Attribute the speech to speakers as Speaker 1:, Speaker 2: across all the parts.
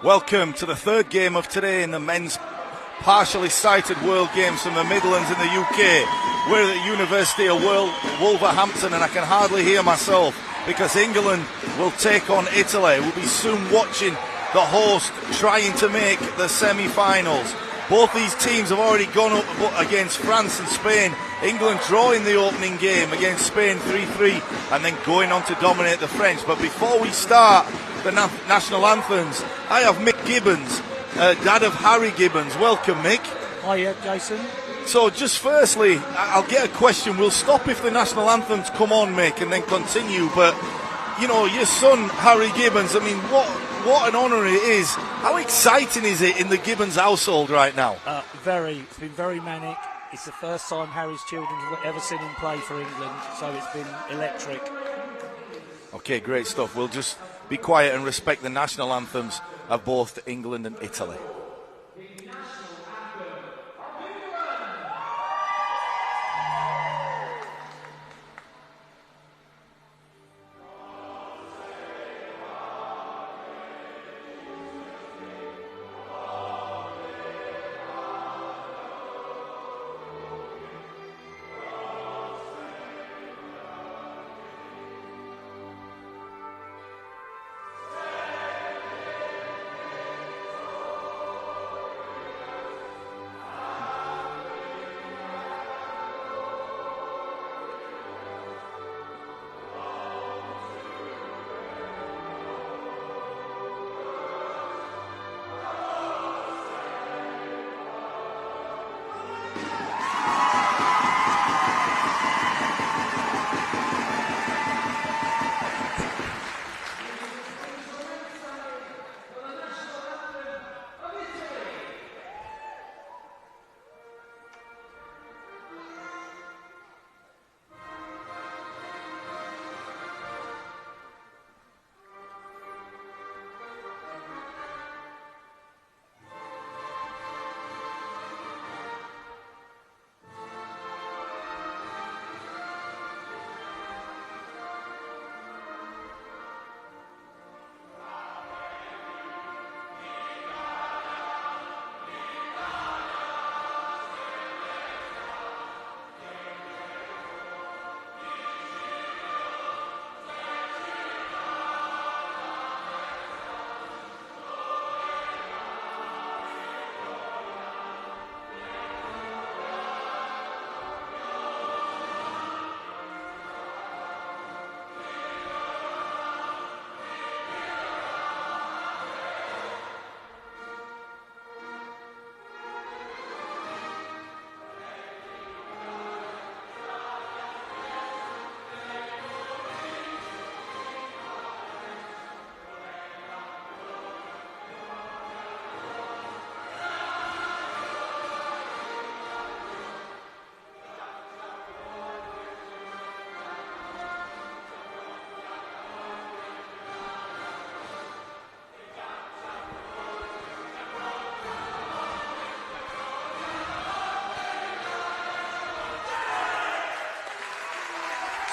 Speaker 1: Welcome to the third game of today in the men's partially sighted World Games from the Midlands in the UK. We're at the University of Wolverhampton and I can hardly hear myself because England will take on Italy. We'll be soon watching the host trying to make the semi-finals. Both these teams have already gone up against France and Spain. England drawing the opening game against Spain 3-3 and then going on to dominate the French. But before we start the national anthems, I have Mick Gibbons, dad of Harry Gibbons. Welcome, Mick.
Speaker 2: Hiya, Jason.
Speaker 1: So just firstly, I'll get a question. We'll stop if the national anthems come on, Mick, and then continue. But, you know, your son, Harry Gibbons, I mean, what an honour it is. How exciting is it in the Gibbons household right now?
Speaker 2: Very. It's been very manic. It's the first time Harry's children have ever seen him play for England, so it's been electric.
Speaker 1: Okay, great stuff. We'll just be quiet and respect the national anthems of both England and Italy.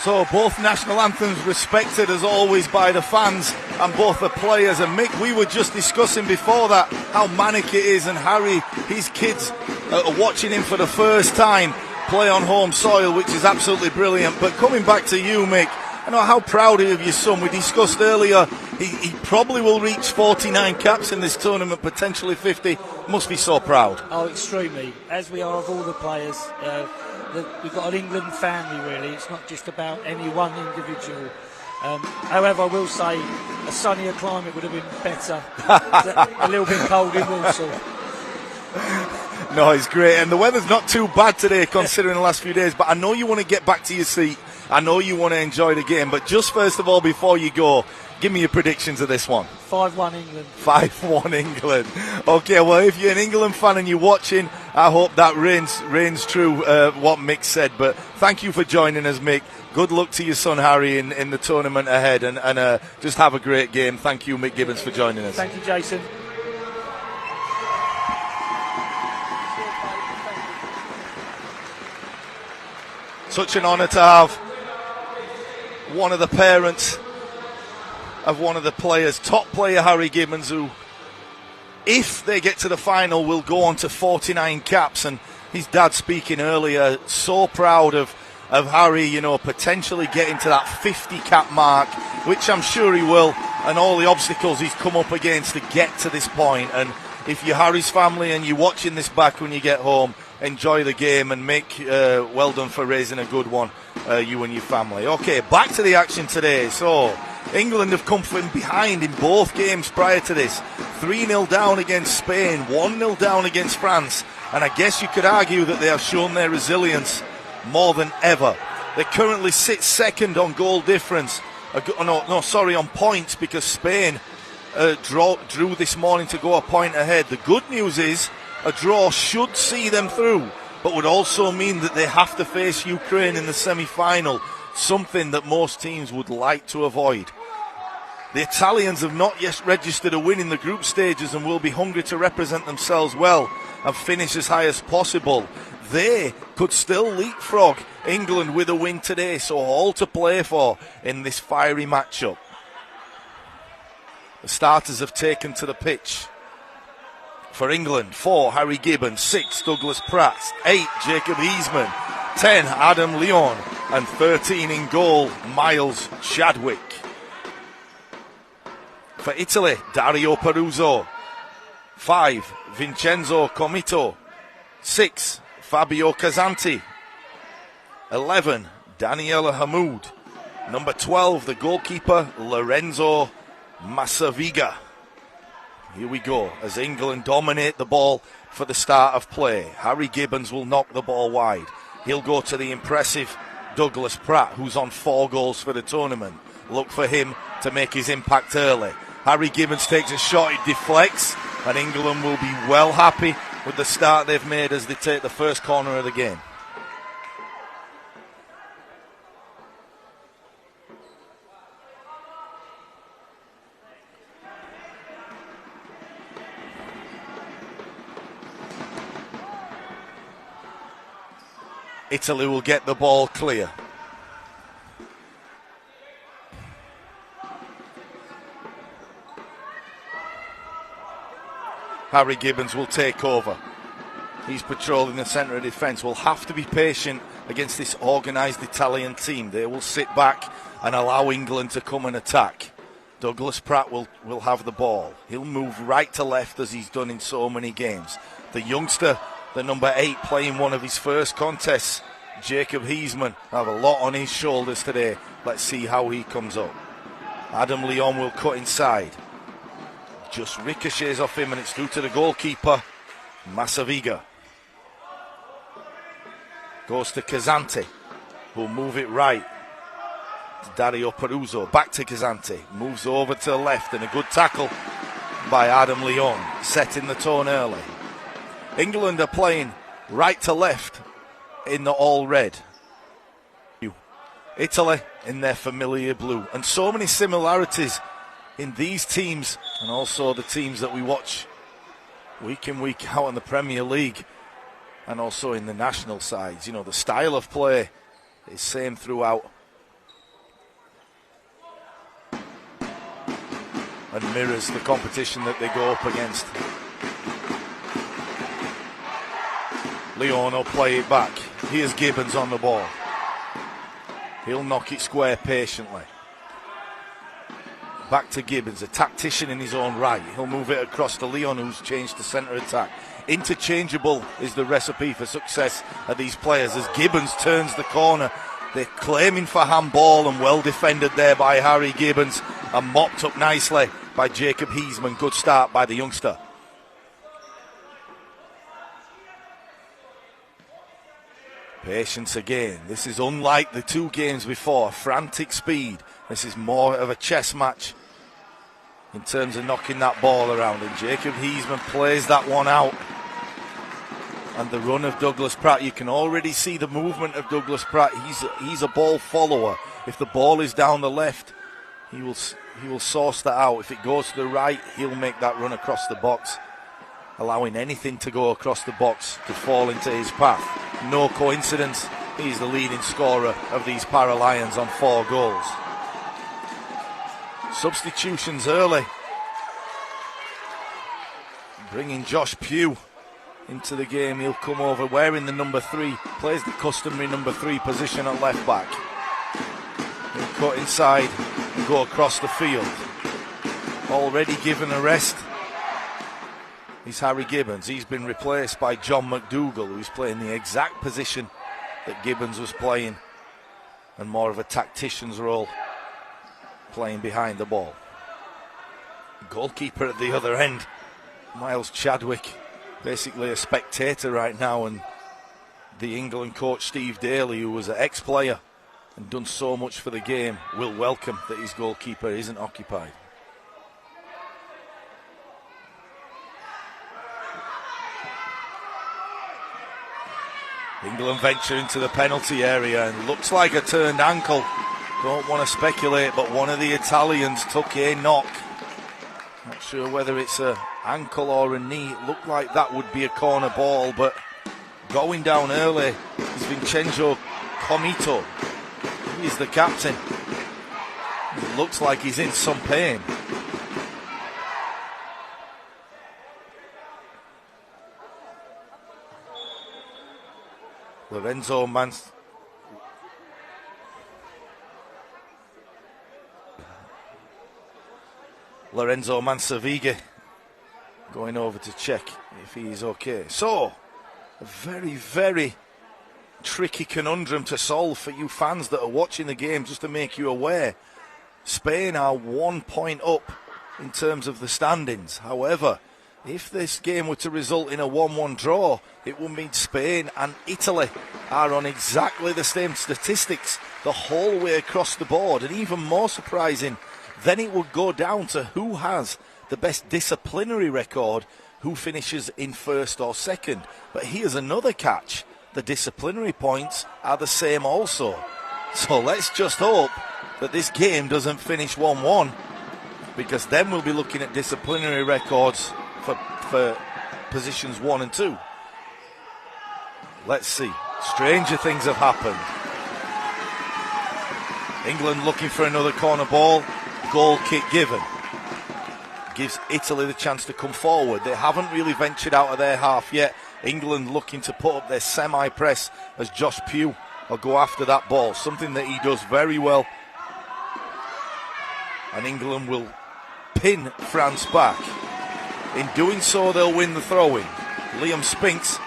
Speaker 1: So both national anthems respected as always by the fans and both the players. And Mick, we were just discussing before that how manic it is, and Harry, his kids are watching him for the first time play on home soil, which is absolutely brilliant. But coming back to you, Mick, I know how proud of your son. We discussed earlier he probably will reach 49 caps in this tournament, potentially 50. Must be so proud.
Speaker 2: Oh, extremely. As we are of all the players. We've got an England family, really. It's not just about any one individual. However, I will say a sunnier climate would have been better. A little bit cold in Walsall.
Speaker 1: No, it's great. And the weather's not too bad today, considering the last few days. But I know you want to get back to your seat. I know you want to enjoy the game. But just first of all, before you go, give me your predictions of this one.
Speaker 2: 5-1 England.
Speaker 1: 5-1 England. Okay, well, if you're an England fan and you're watching, I hope that reigns true, what Mick said. But thank you for joining us, Mick. Good luck to your son, Harry, in the tournament ahead. And just have a great game. Thank you, Mick Gibbons, for joining us.
Speaker 2: Thank you, Jason.
Speaker 1: Such an honour to have one of the parents of one of the players, top player Harry Gibbons, who if they get to the final, will go on to 49 caps. And his dad speaking earlier, so proud of Harry, you know, potentially getting to that 50 cap mark, which I'm sure he will, and all the obstacles he's come up against to get to this point. And if you're Harry's family and you're watching this back when you get home, enjoy the game and make well done for raising a good one, you and your family. Okay, back to the action today. So England have come from behind in both games prior to this. 3-0 down against Spain, 1-0 down against France, and I guess you could argue that they have shown their resilience more than ever. They currently sit second on goal difference. On points, because Spain drew this morning to go a point ahead. The good news is a draw should see them through, but would also mean that they have to face Ukraine in the semi-final, something that most teams would like to avoid. The Italians have not yet registered a win in the group stages and will be hungry to represent themselves well and finish as high as possible. They could still leapfrog England with a win today, so all to play for in this fiery matchup. The starters have taken to the pitch. For England, 4, Harry Gibbons, 6, Douglas Pratt, 8, Jacob Easman, 10, Adam Leon, and 13 in goal, Miles Chadwick. For Italy, Dario Peruzzo, 5, Vincenzo Comito, 6, Fabio Casanti, 11, Daniela Hamoud, number 12, the goalkeeper, Lorenzo Massaviga. Here we go, as England dominate the ball for the start of play. Harry Gibbons will knock the ball wide. He'll go to the impressive Douglas Pratt, who's on 4 goals for the tournament. Look for him to make his impact early. Harry Gibbons takes a shot, it deflects, and England will be well happy with the start they've made as they take the first corner of the game. Italy will get the ball clear. Harry Gibbons will take over. He's patrolling the centre of defence. Will have to be patient against this organised Italian team. They will sit back and allow England to come and attack. Douglas Pratt will have the ball. He'll move right to left as he's done in so many games. The youngster, the number 8, playing one of his first contests, Jacob Easman, have a lot on his shoulders today. Let's see how he comes up. Adam Leon will cut inside. Just ricochets off him and it's through to the goalkeeper, Massaviga. Goes to Casanti, who'll move it right to Dario Peruzzo. Back to Casanti, moves over to the left, and a good tackle by Adam Leon, setting the tone early. England are playing right to left in the all red. Italy in their familiar blue, and so many similarities in these teams and also the teams that we watch week in, week out in the Premier League and also in the national sides. You know, the style of play is same throughout and mirrors the competition that they go up against. Leon will play it back. Here's Gibbons on the ball. He'll knock it square patiently. Back to Gibbons, a tactician in his own right. He'll move it across to Leon, who's changed to centre attack. Interchangeable is the recipe for success of these players as Gibbons turns the corner. They're claiming for handball, and well defended there by Harry Gibbons and mopped up nicely by Jacob Easman. Good start by the youngster. Patience again. This is unlike the 2 games before. Frantic speed. This is more of a chess match in terms of knocking that ball around, and Jacob Easman plays that one out. And the run of Douglas Pratt, you can already see the movement of Douglas Pratt. He's a ball follower. If the ball is down the left, he will source that out. If it goes to the right, he'll make that run across the box, allowing anything to go across the box to fall into his path. No coincidence, he's the leading scorer of these Para-Lions on 4 goals. Substitutions early. Bringing Josh Pugh into the game. He'll come over wearing the number 3, plays the customary number 3 position at left back. He'll cut inside and go across the field. Already given a rest is Harry Gibbons. He's been replaced by John McDougall, who's playing the exact position that Gibbons was playing, and more of a tactician's role, playing behind the ball. Goalkeeper at the other end, Miles Chadwick, basically a spectator right now, and the England coach Steve Daly, who was an ex-player and done so much for the game, will welcome that his goalkeeper isn't occupied. England venture into the penalty area, and looks like a turned ankle. Don't want to speculate, but one of the Italians took a knock. Not sure whether it's an ankle or a knee. It looked like that would be a corner ball, but going down early is Vincenzo Comito. He's the captain. It looks like he's in some pain. Lorenzo Mansavige going over to check if he is okay. So, a very, very tricky conundrum to solve for you fans that are watching the game, just to make you aware. Spain are 1 point up in terms of the standings. However, if this game were to result in a 1-1 draw, it would mean Spain and Italy are on exactly the same statistics the whole way across the board. And even more surprising, then it would go down to who has the best disciplinary record, who finishes in first or second. But here's another catch. The disciplinary points are the same also. So let's just hope that this game doesn't finish 1-1, because then we'll be looking at disciplinary records for positions 1 and 2. Let's see. Stranger things have happened. England looking for another corner ball. Goal kick given. Gives Italy the chance to come forward. They haven't really ventured out of their half yet. England looking to put up their semi-press as Josh Pugh will go after that ball. Something that he does very well. And England will pin France back. In doing so, they'll win the throw-in. Liam Spinks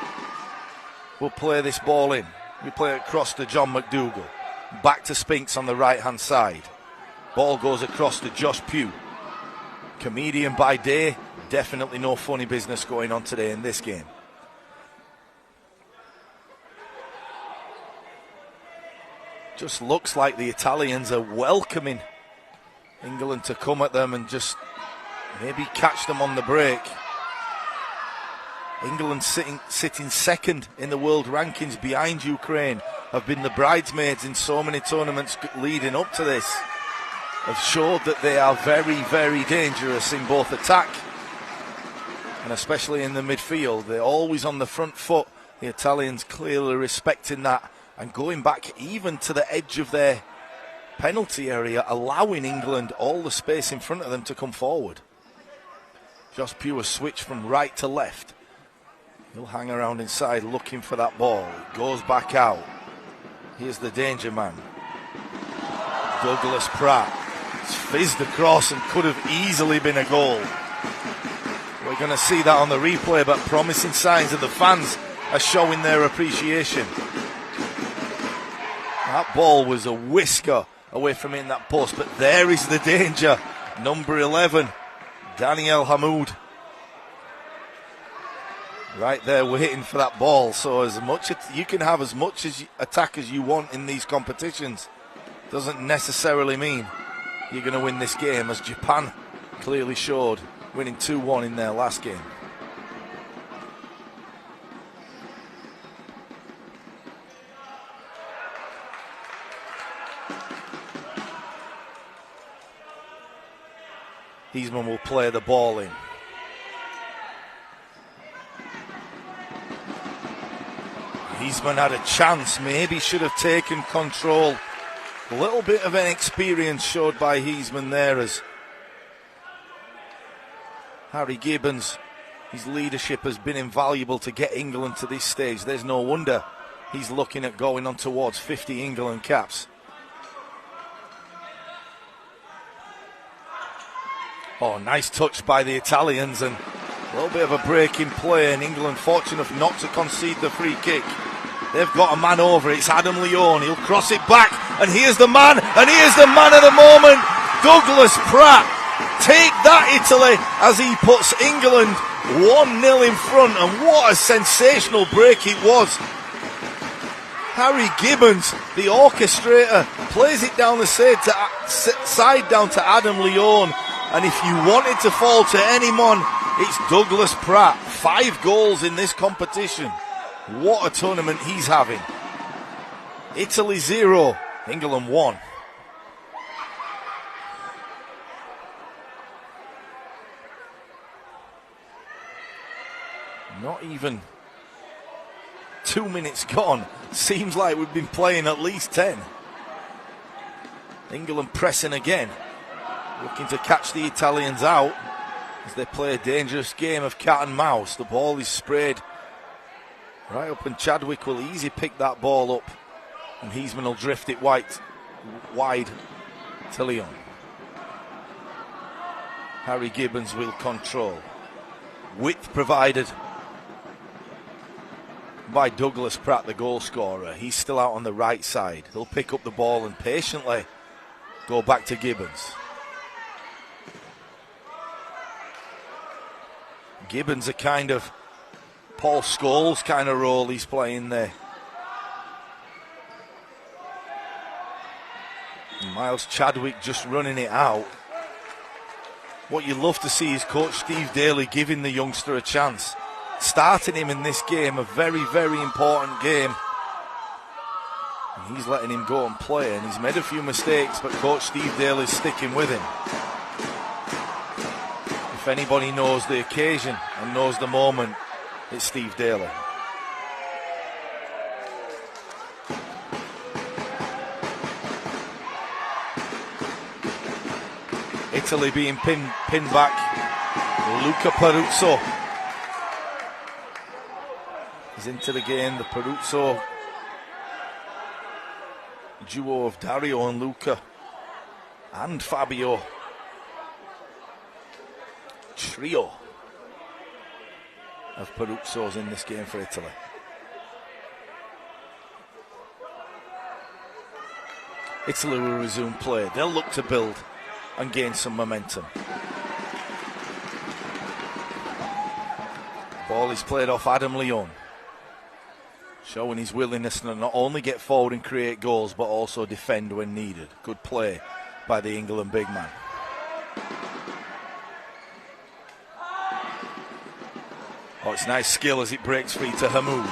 Speaker 1: will play this ball in. We play it across to John McDougall. Back to Spinks on the right-hand side. Ball goes across to Josh Pugh. Comedian by day, definitely no funny business going on today in this game. Just looks like the Italians are welcoming England to come at them and just maybe catch them on the break. England sitting second in the world rankings behind Ukraine, have been the bridesmaids in so many tournaments leading up to this, have showed that they are very, very dangerous in both attack and especially in the midfield. They're always on the front foot. The Italians clearly respecting that and going back even to the edge of their penalty area, allowing England all the space in front of them to come forward. Josh Pugh has switched from right to left. He'll hang around inside looking for that ball. It goes back out. Here's the danger man, Douglas Pratt. It's fizzed across and could have easily been a goal. We're going to see that on the replay, but promising signs of the fans are showing their appreciation. That ball was a whisker away from in that post, but there is the danger. Number 11, Daniel Hamoud. Right there waiting for that ball. So as much you can have as much as attack as you want in these competitions, doesn't necessarily mean you're going to win this game, as Japan clearly showed, winning 2-1 in their last game. Heisman will play the ball in. Heisman had a chance, maybe should have taken control. A little bit of inexperience showed by Heisman there, as Harry Gibbons His leadership has been invaluable to get England to this stage. There's no wonder he's looking at going on towards 50 England caps. Oh, nice touch by the Italians, and a little bit of a break in play, and England fortunate enough not to concede the free kick. They've got a man over. It's Adam Leone. He'll cross it back, and here's the man, and here's the man of the moment, Douglas Pratt. Take that, Italy, as he puts England 1-0 in front, and what a sensational break it was. Harry Gibbons, the orchestrator, plays it down the side down to Adam Leone, and if you wanted to fall to anyone, it's Douglas Pratt. 5 goals in this competition. What a tournament he's having. Italy 0, England 1. Not even 2 minutes gone. Seems like we've been playing at least 10. England pressing again, looking to catch the Italians out as they play a dangerous game of cat and mouse. The ball is sprayed right up, and Chadwick will easily pick that ball up, and Heisman will drift it wide to Leon. Harry Gibbons will control. Width provided by Douglas Pratt, the goal scorer. He's still out on the right side. He'll pick up the ball and patiently go back to Gibbons. Gibbons, a kind of Paul Scholes kind of role he's playing there. And Miles Chadwick just running it out. What you love to see is Coach Steve Daly giving the youngster a chance, starting him in this game, a very, very important game. And he's letting him go and play, and he's made a few mistakes, but Coach Steve Daly's sticking with him. If anybody knows the occasion and knows the moment, it's Steve Daly. Italy being pinned back. Luca Peruzzo is into the game. The Peruzzo duo of Dario and Luca and Fabio. Trio of Peruzzos in this game for Italy. Italy will resume play. They'll look to build and gain some momentum. Ball is played off Adam Leone, showing his willingness to not only get forward and create goals, but also defend when needed. Good play by the England big man. Oh, it's nice skill as it breaks free to Hamoud.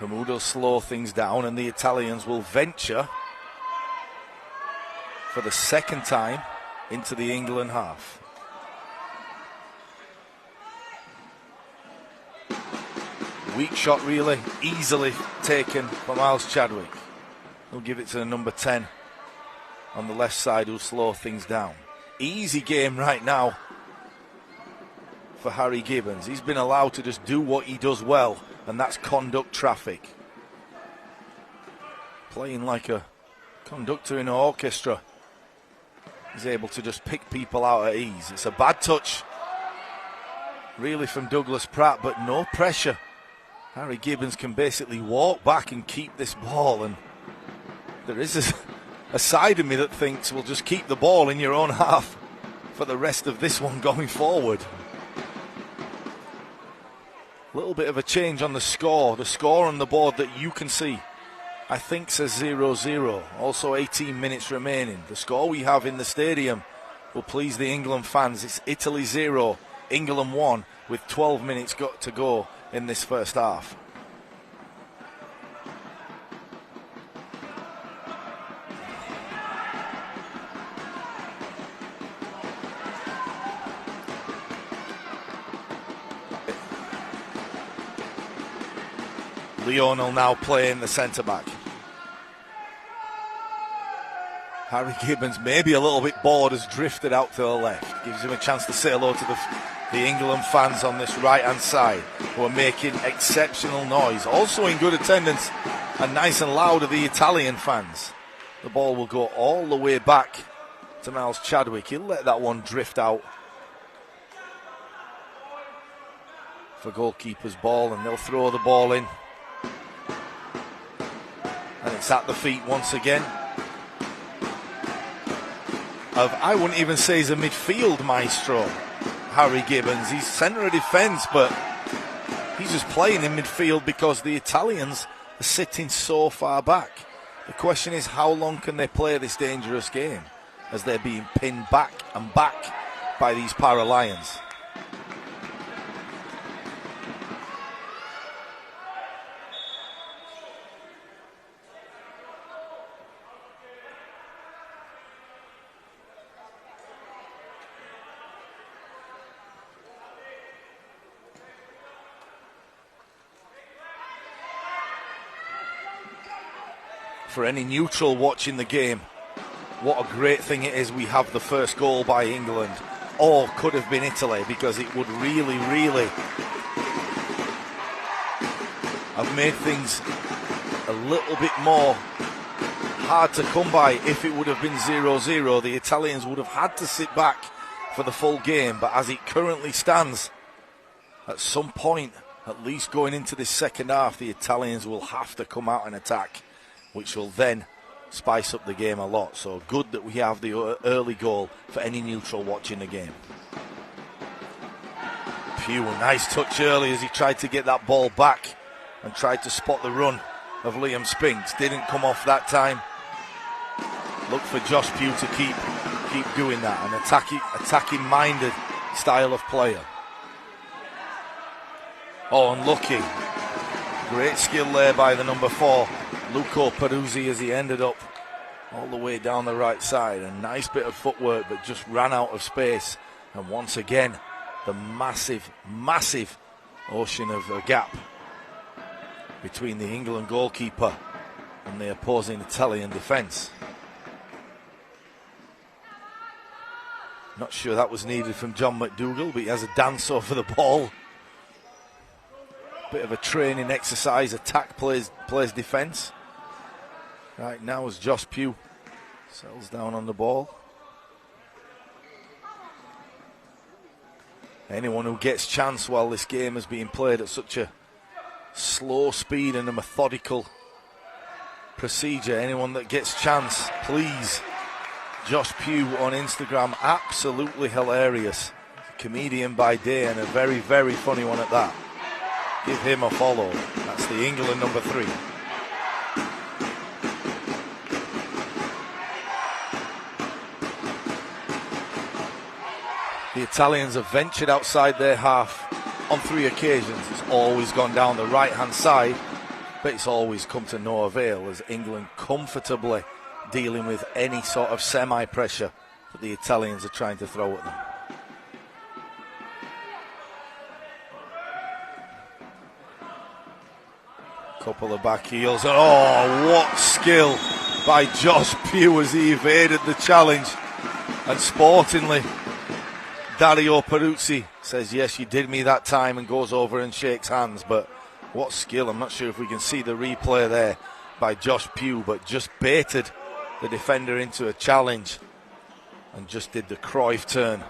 Speaker 1: Hamoud will slow things down, and the Italians will venture for the second time into the England half. Weak shot, really easily taken from Miles Chadwick. He'll give it to the number 10 on the left side, who'll slow things down. Easy game right now for Harry Gibbons. He's been allowed to just do what he does well, and that's conduct traffic. Playing like a conductor in an orchestra. He's able to just pick people out at ease. It's a bad touch, really, from Douglas Pratt, but no pressure. Harry Gibbons can basically walk back and keep this ball, and there is a side of me that thinks, well, just keep the ball in your own half for the rest of this one going forward. A little bit of a change on the score. The score on the board that you can see, I think, says 0-0. Also 18 minutes remaining. The score we have in the stadium will please the England fans. It's Italy 0, England 1, with 12 minutes got to go in this first half. Leone will now play in the centre-back. Harry Gibbons, maybe a little bit bored, has drifted out to the left. Gives him a chance to say hello to the England fans on this right-hand side, who are making exceptional noise. Also in good attendance and nice and loud are the Italian fans. The ball will go all the way back to Miles Chadwick. He'll let that one drift out for goalkeeper's ball, and they'll throw the ball in. And it's at the feet once again of, I wouldn't even say he's a midfield maestro, Harry Gibbons. He's centre of defence, but he's just playing in midfield because the Italians are sitting so far back. The question is, how long can they play this dangerous game as they're being pinned back and back by these Para-Lions? For any neutral watching the game, what a great thing it is we have the first goal by England, or could have been Italy, because it would really, really have made things a little bit more hard to come by. If it would have been 0-0, the Italians would have had to sit back for the full game, but as it currently stands, at some point, at least going into this second half, the Italians will have to come out and attack, which will then spice up the game a lot. So good that we have the early goal for any neutral watching the game. Pugh, a nice touch early as he tried to get that ball back and tried to spot the run of Liam Spinks. Didn't come off that time. Look for Josh Pugh to keep doing that, an attacking minded style of player. Oh, unlucky. Great skill there by the number 4, Luco Peruzzi, as he ended up all the way down the right side. A nice bit of footwork, but just ran out of space. And once again, the massive, massive ocean of a gap between the England goalkeeper and the opposing Italian defence. Not sure that was needed from John McDougall, but he has a dance over the ball. Bit of a training exercise. Attack plays defence. Right now as Josh Pugh settles down on the ball. Anyone who gets chance while this game is being played at such a slow speed and a methodical procedure, anyone that gets chance, please. Josh Pugh on Instagram, absolutely hilarious. Comedian by day and a very, very funny one at that. Give him a follow. That's the England number 3. The Italians have ventured outside their half on 3 occasions. It's always gone down the right-hand side, but it's always come to no avail as England comfortably dealing with any sort of semi-pressure that the Italians are trying to throw at them. Couple of back heels. Oh, what skill by Josh Pugh as he evaded the challenge. And sportingly, Dario Peruzzi says, yes, you did me that time, and goes over and shakes hands. But what skill. I'm not sure if we can see the replay there by Josh Pugh, but just baited the defender into a challenge and just did the Cruyff turn.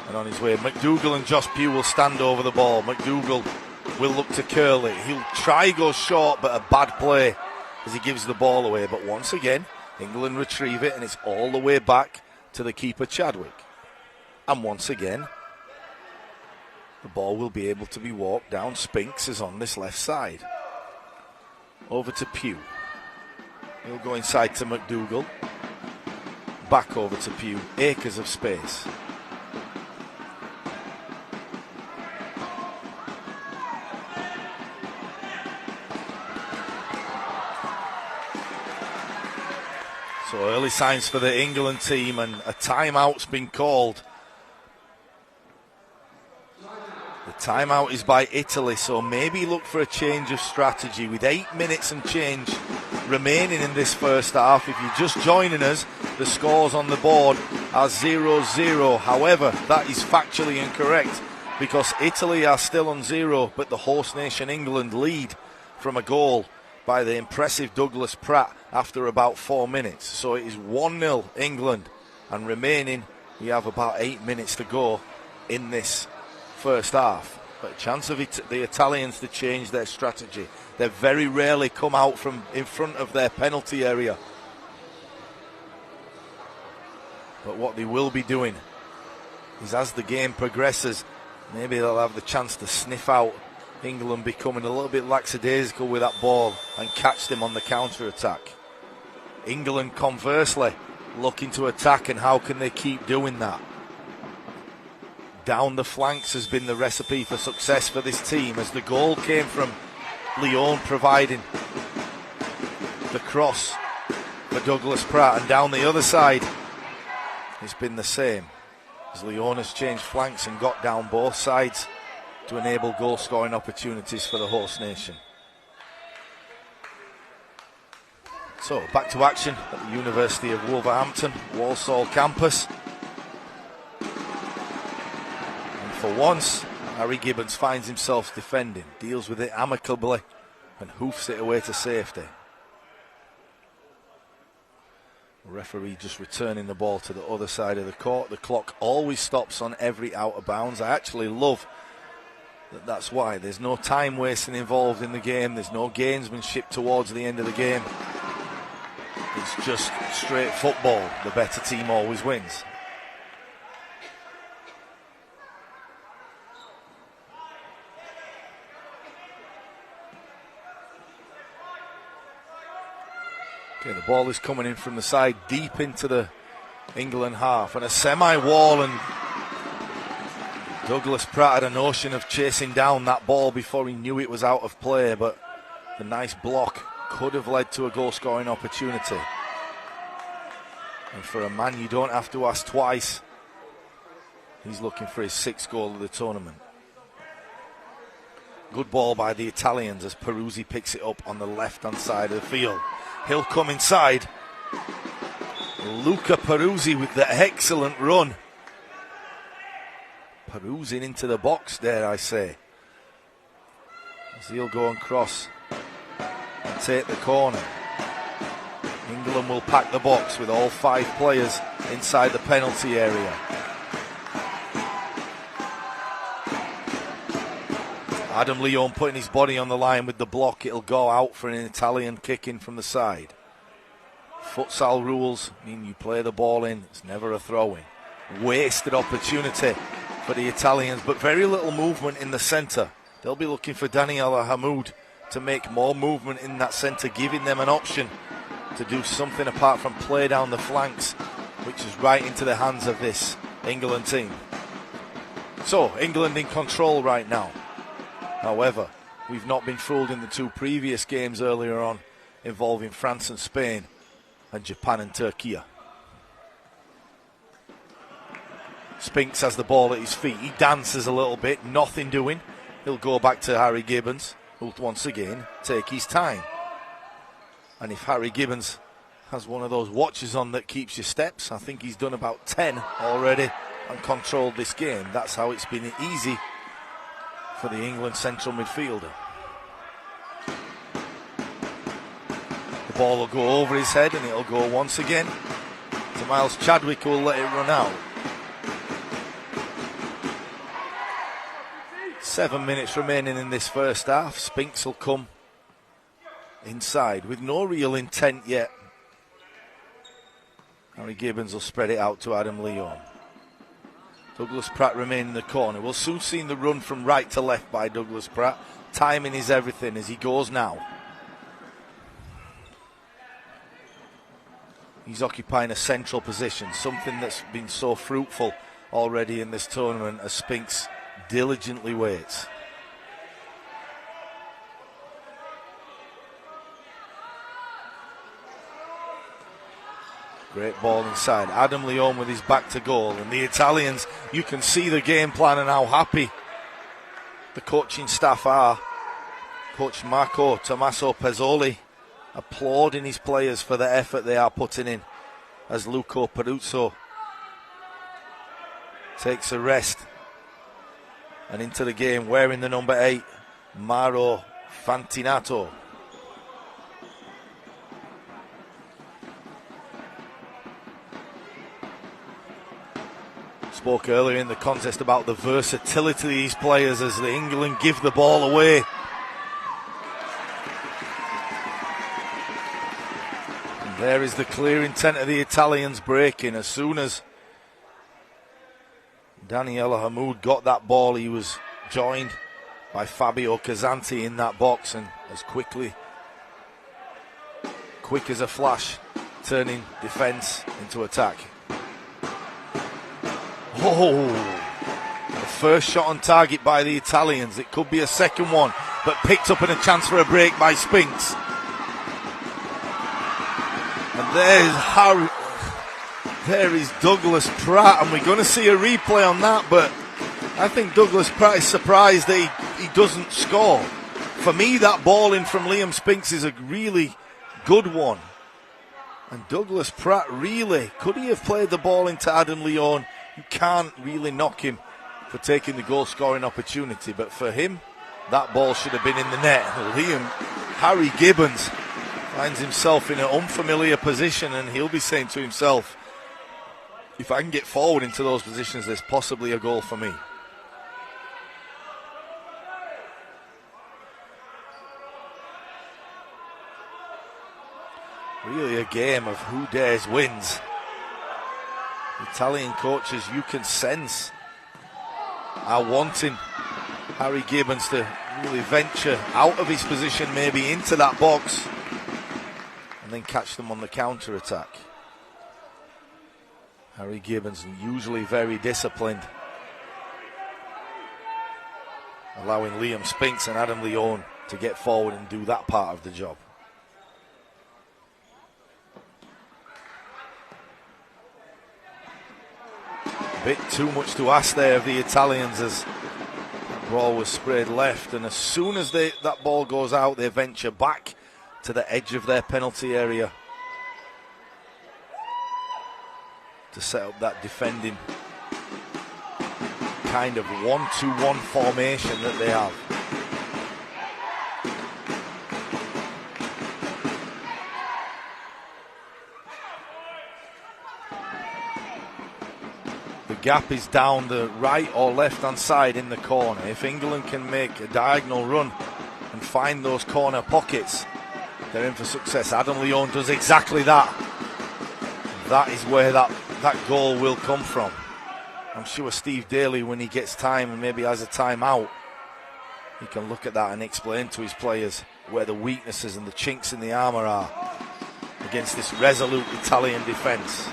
Speaker 1: And on his way, McDougall and Josh Pugh will stand over the ball. McDougall will look to curl it. He'll try go short, but a bad play as he gives the ball away. But once again, England retrieve it, and it's all the way back to the keeper Chadwick. And once again, the ball will be able to be walked down. Spinks is on this left side. Over to Pugh. He'll go inside to McDougall. Back over to Pugh. Acres of space. So early signs for the England team, and a timeout's been called. The timeout is by Italy, so maybe look for a change of strategy with 8 minutes and change remaining in this first half. If you're just joining us, the scores on the board are 0-0. However, that is factually incorrect because Italy are still on 0, but the host nation England lead from a goal by the impressive Douglas Pratt after about 4 minutes. So it is 1-0 England, and remaining we have about 8 minutes to go in this first half. But a chance of the Italians to change their strategy. They very rarely come out from in front of their penalty area. But what they will be doing is, as the game progresses, maybe they'll have the chance to sniff out England becoming a little bit lackadaisical with that ball and catch them on the counter-attack. England, conversely, looking to attack, and how can they keep doing that? Down the flanks has been the recipe for success for this team, as the goal came from Lyon providing the cross for Douglas Pratt, and down the other side it's been the same, as Lyon has changed flanks and got down both sides to enable goal scoring opportunities for the host nation. So back to action at the University of Wolverhampton, Walsall campus. For once, Harry Gibbons finds himself defending, deals with it amicably and hoofs it away to safety. The referee just returning the ball to the other side of the court. The clock always stops on every out of bounds. I actually love that. That's why there's no time wasting involved in the game. There's no gamesmanship towards the end of the game. It's just straight football. The better team always wins. Okay, the ball is coming in from the side deep into the England half, and a semi-wall, and Douglas Pratt had a notion of chasing down that ball before he knew it was out of play, but the nice block could have led to a goal-scoring opportunity. And for a man you don't have to ask twice, he's looking for his 6th goal of the tournament. Good ball by the Italians as Peruzzi picks it up on the left-hand side of the field. He'll come inside. Luca Peruzzi with the excellent run. Peruzzi into the box, dare I say. As he'll go and cross and take the corner. England will pack the box with all 5 players inside the penalty area. Adam Lyon putting his body on the line with the block. It'll go out for an Italian kick in from the side. Futsal rules mean you play the ball in. It's never a throw-in. Wasted opportunity for the Italians, but very little movement in the centre. They'll be looking for Daniela Hamoud to make more movement in that centre, giving them an option to do something apart from play down the flanks, which is right into the hands of this England team. So, England in control right now. However, we've not been fooled in the 2 previous games earlier on involving France and Spain and Japan and Turkey. Spinks has the ball at his feet. He dances a little bit, nothing doing. He'll go back to Harry Gibbons, who'll once again take his time. And if Harry Gibbons has one of those watches on that keeps your steps, I think he's done about 10 already and controlled this game. That's how it's been easy for the England central midfielder. The ball will go over his head and it'll go once again to Miles Chadwick, who will let it run out. 7 minutes remaining in this first half. Spinks will come inside with no real intent yet. Harry Gibbons will spread it out to Adam Lyon. Douglas Pratt remain in the corner. We'll soon see the run from right to left by Douglas Pratt. Timing is everything as he goes now. He's occupying a central position, something that's been so fruitful already in this tournament as Spinks diligently waits. Great ball inside. Adam Lyon with his back to goal. And the Italians, you can see the game plan and how happy the coaching staff are. Coach Marco Tommaso Pezzoli applauding his players for the effort they are putting in as Luco Peruzzo takes a rest and into the game wearing the number 8, Mauro Fantinato. Spoke earlier in the contest about the versatility of these players as the England give the ball away. And there is the clear intent of the Italians breaking. As soon as Daniele Hamoud got that ball, he was joined by Fabio Casanti in that box, and as quick as a flash, turning defence into attack. Oh, the first shot on target by the Italians. It could be a second one, but picked up in a chance for a break by Spinks. And there is Douglas Pratt, and we're going to see a replay on that, but I think Douglas Pratt is surprised that he doesn't score. For me, that ball in from Liam Spinks is a really good one. And Douglas Pratt really, could he have played the ball into Adam Leon? You can't really knock him for taking the goal scoring opportunity, but for him, that ball should have been in the net. Harry Gibbons finds himself in an unfamiliar position, and he'll be saying to himself, if I can get forward into those positions, there's possibly a goal for me. Really a game of who dares wins. Italian coaches, you can sense, are wanting Harry Gibbons to really venture out of his position, maybe into that box, and then catch them on the counter-attack. Harry Gibbons, usually very disciplined, allowing Liam Spinks and Adam Leon to get forward and do that part of the job. A bit too much to ask there of the Italians as the ball was sprayed left, and as soon as that ball goes out, they venture back to the edge of their penalty area to set up that defending kind of 1-2-1 formation that they have. The gap is down the right or left hand side in the corner. If England can make a diagonal run and find those corner pockets, they're in for success. Adam Leon does exactly that. That is where that goal will come from. I'm sure Steve Daly, when he gets time and maybe has a timeout, he can look at that and explain to his players where the weaknesses and the chinks in the armour are against this resolute Italian defence,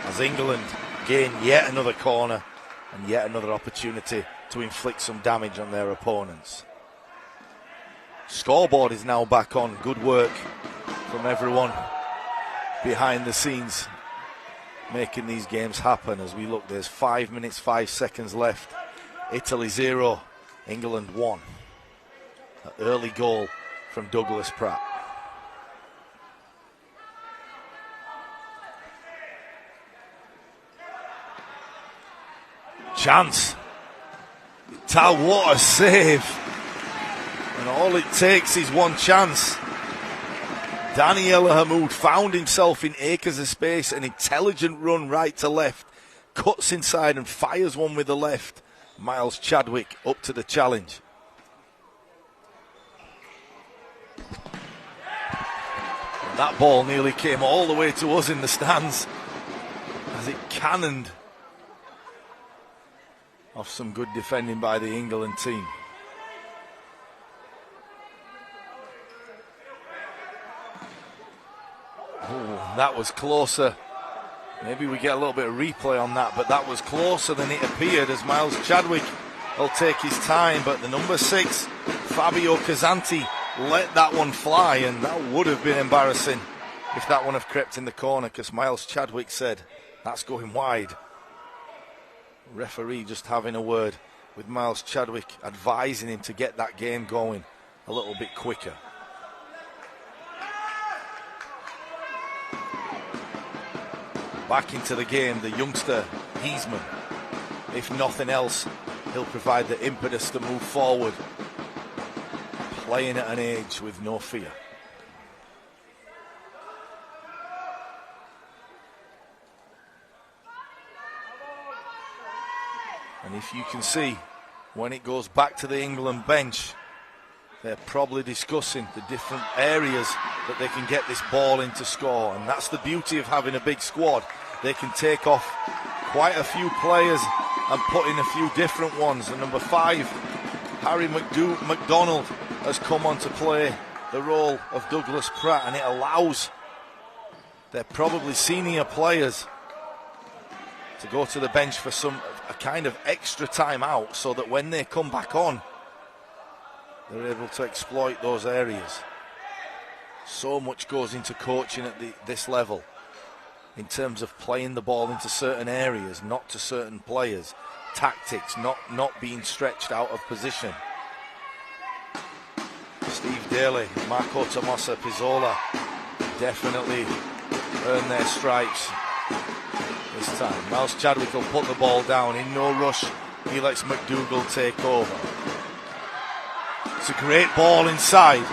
Speaker 1: as England gain yet another corner and yet another opportunity to inflict some damage on their opponents. Scoreboard is now back on. Good work from everyone behind the scenes making these games happen. As we look, there's 5 minutes 5 seconds left. Italy 0, England 1. An early goal from Douglas Pratt. Chance. What a save. And all it takes is one chance. Daniele Hamoud found himself in acres of space, an intelligent run right to left, cuts inside and fires one with the left. Miles Chadwick up to the challenge. And that ball nearly came all the way to us in the stands as it cannoned off some good defending by the England team. Oh, that was closer. Maybe we get a little bit of replay on that, but that was closer than it appeared as Miles Chadwick will take his time. But the number 6, Fabio Casanti, let that one fly, and that would have been embarrassing if that one had crept in the corner, because Miles Chadwick said, that's going wide. Referee just having a word with Miles Chadwick advising him to get that game going a little bit quicker. Back into the game, the youngster Heisman. If nothing else, he'll provide the impetus to move forward, playing at an age with no fear. And if you can see, when it goes back to the England bench, they're probably discussing the different areas that they can get this ball in to score. And that's the beauty of having a big squad. They can take off quite a few players and put in a few different ones. And number 5, Harry McDonald, has come on to play the role of Douglas Pratt, and it allows their probably senior players to go to the bench for a kind of extra time out, so that when they come back on, they're able to exploit those areas. So much goes into coaching at this level in terms of playing the ball into certain areas, not to certain players. Tactics, not being stretched out of position. Steve Daly, Marco Tomosa, Pizzola definitely earned their stripes this time. Miles Chadwick will put the ball down in no rush. He lets McDougall take over. It's a great ball inside.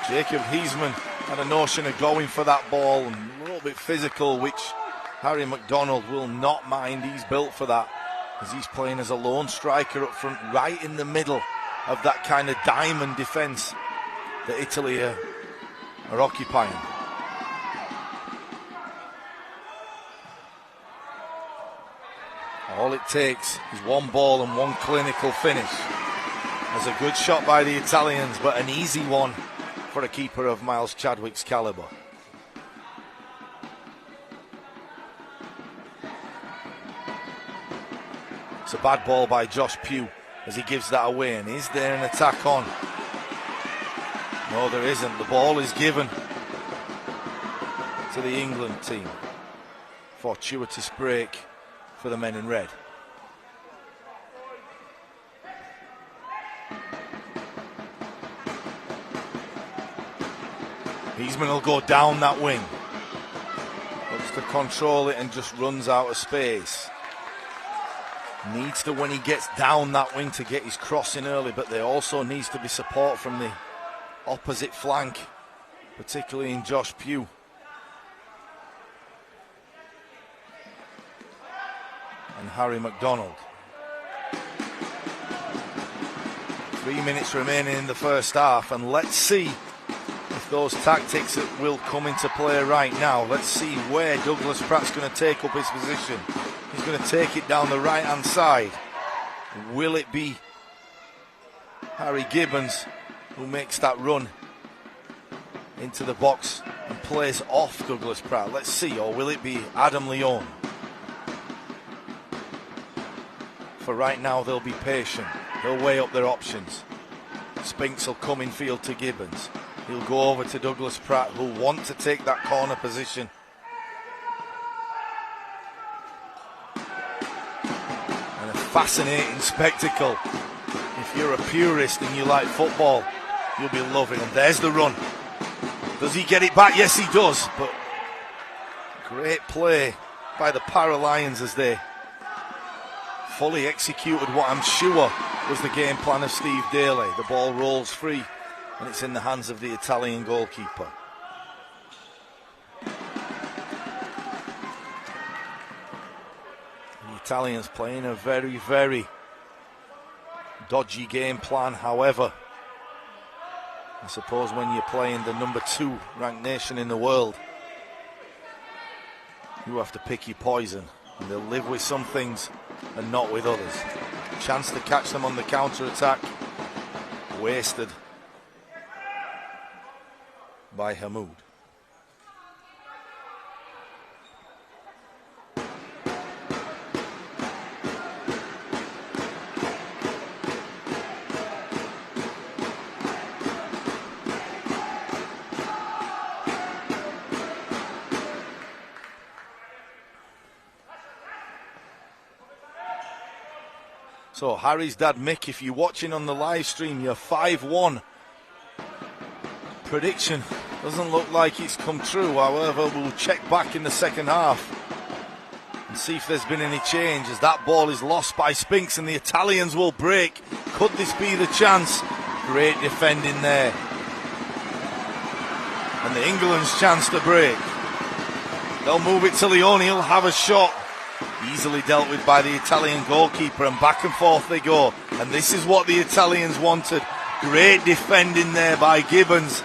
Speaker 1: Jacob Heisman had a notion of going for that ball, and a little bit physical, which Harry McDonald will not mind. He's built for that, as he's playing as a lone striker up front, right in the middle of that kind of diamond defence that Italy are occupying. All it takes is one ball and one clinical finish. There's a good shot by the Italians, but an easy one for a keeper of Miles Chadwick's calibre. It's a bad ball by Josh Pugh as he gives that away. And is there an attack on? No, there isn't. The ball is given to the England team. Fortuitous break for the men in red. Heisman will go down that wing. Looks to control it and just runs out of space. Needs to, when he gets down that wing, to get his crossing early, but there also needs to be support from the opposite flank, particularly in Josh Pugh. And Harry McDonald. 3 minutes remaining in the first half, and let's see if those tactics that will come into play right now. Let's see where Douglas Pratt's going to take up his position. He's going to take it down the right-hand side. Will it be Harry Gibbons who makes that run into the box and plays off Douglas Pratt? Let's see. Or will it be Adam Leone? For right now, they'll be patient. They'll weigh up their options. Spinks will come in field to Gibbons. He'll go over to Douglas Pratt, who'll want to take that corner position. And a fascinating spectacle. If you're a purist and you like football, you'll be loving it. There's the run. Does he get it back? Yes, he does. But great play by the Para-Lions as they fully executed what I'm sure was the game plan of Steve Daly. The ball rolls free and it's in the hands of the Italian goalkeeper. The Italians playing a very, very dodgy game plan. However, I suppose when you're playing the number 2 ranked nation in the world, you have to pick your poison, and they'll live with some things and not with others. Chance to catch them on the counter-attack, wasted by Hamoud. So Harry's dad Mick, if you're watching on the live stream, you're 5-1. Prediction doesn't look like it's come true. However, we'll check back in the second half and see if there's been any change, as that ball is lost by Spinks and the Italians will break. Could this be the chance? Great defending there. And the England's chance to break. They'll move it to Leone, he'll have a shot. Easily dealt with by the Italian goalkeeper, and back and forth they go. And this is what the Italians wanted. Great defending there by Gibbons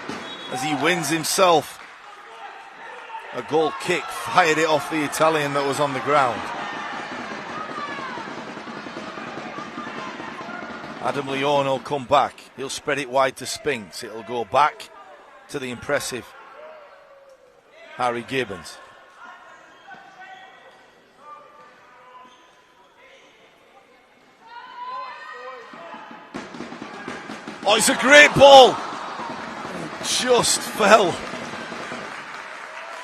Speaker 1: as he wins himself a goal kick, fired it off the Italian that was on the ground. Adam Leone will come back. He'll spread it wide to Spinks. It'll go back to the impressive Harry Gibbons. Oh, it's a great ball. Just fell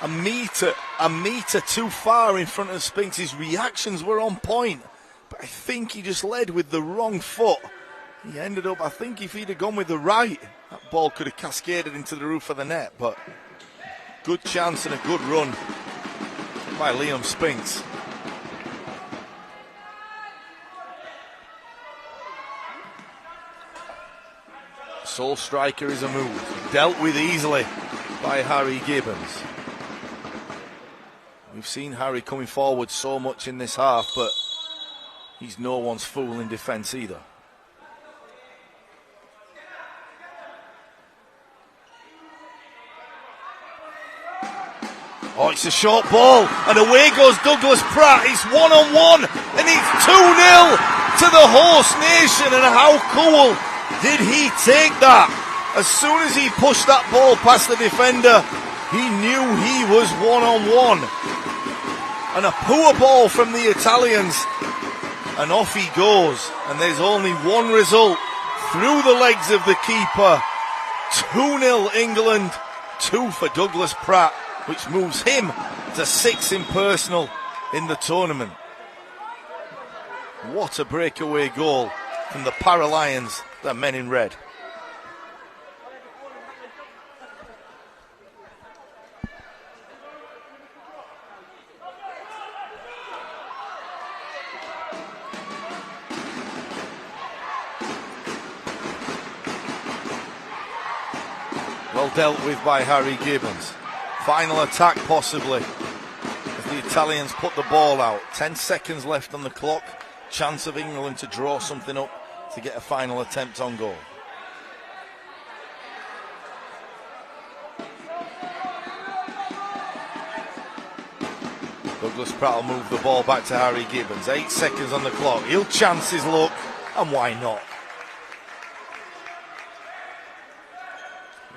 Speaker 1: a metre too far in front of Spinks. His reactions were on point, but I think he just led with the wrong foot. He ended up, I think if he'd have gone with the right, that ball could have cascaded into the roof of the net, but good chance and a good run by Liam Spinks. Sole striker is a move. Dealt with easily by Harry Gibbons. We've seen Harry coming forward so much in this half, but he's no one's fool in defence either. Oh, it's a short ball, and away goes Douglas Pratt. It's 1-on-1, and it's 2-0 to the host nation, and how cool did he take that? As soon as he pushed that ball past the defender, he knew he was 1-on-1. And a poor ball from the Italians, and off he goes. And there's only one result, through the legs of the keeper. 2-0 England, 2 for Douglas Pratt, which moves him to 6 in personal in the tournament. What a breakaway goal from the Para-Lions, the men in red. Well dealt with by Harry Gibbons. Final attack possibly, as the Italians put the ball out. 10 seconds left on the clock. Chance of England to draw something up to get a final attempt on goal. Douglas Pratt will move the ball back to Harry Gibbons. 8 seconds on the clock. He'll chance his luck, and why not?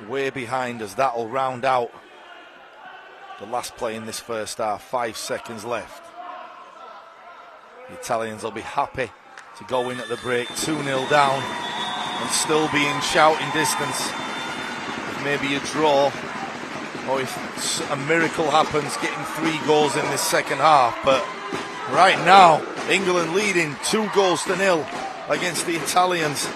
Speaker 1: Way behind us. That'll round out the last play in this first half. 5 seconds left. The Italians will be happy to go in at the break, 2-0 down, and still be in shouting distance. If maybe a draw, or if a miracle happens, getting 3 goals in this second half. But right now, England leading 2-0 against the Italians.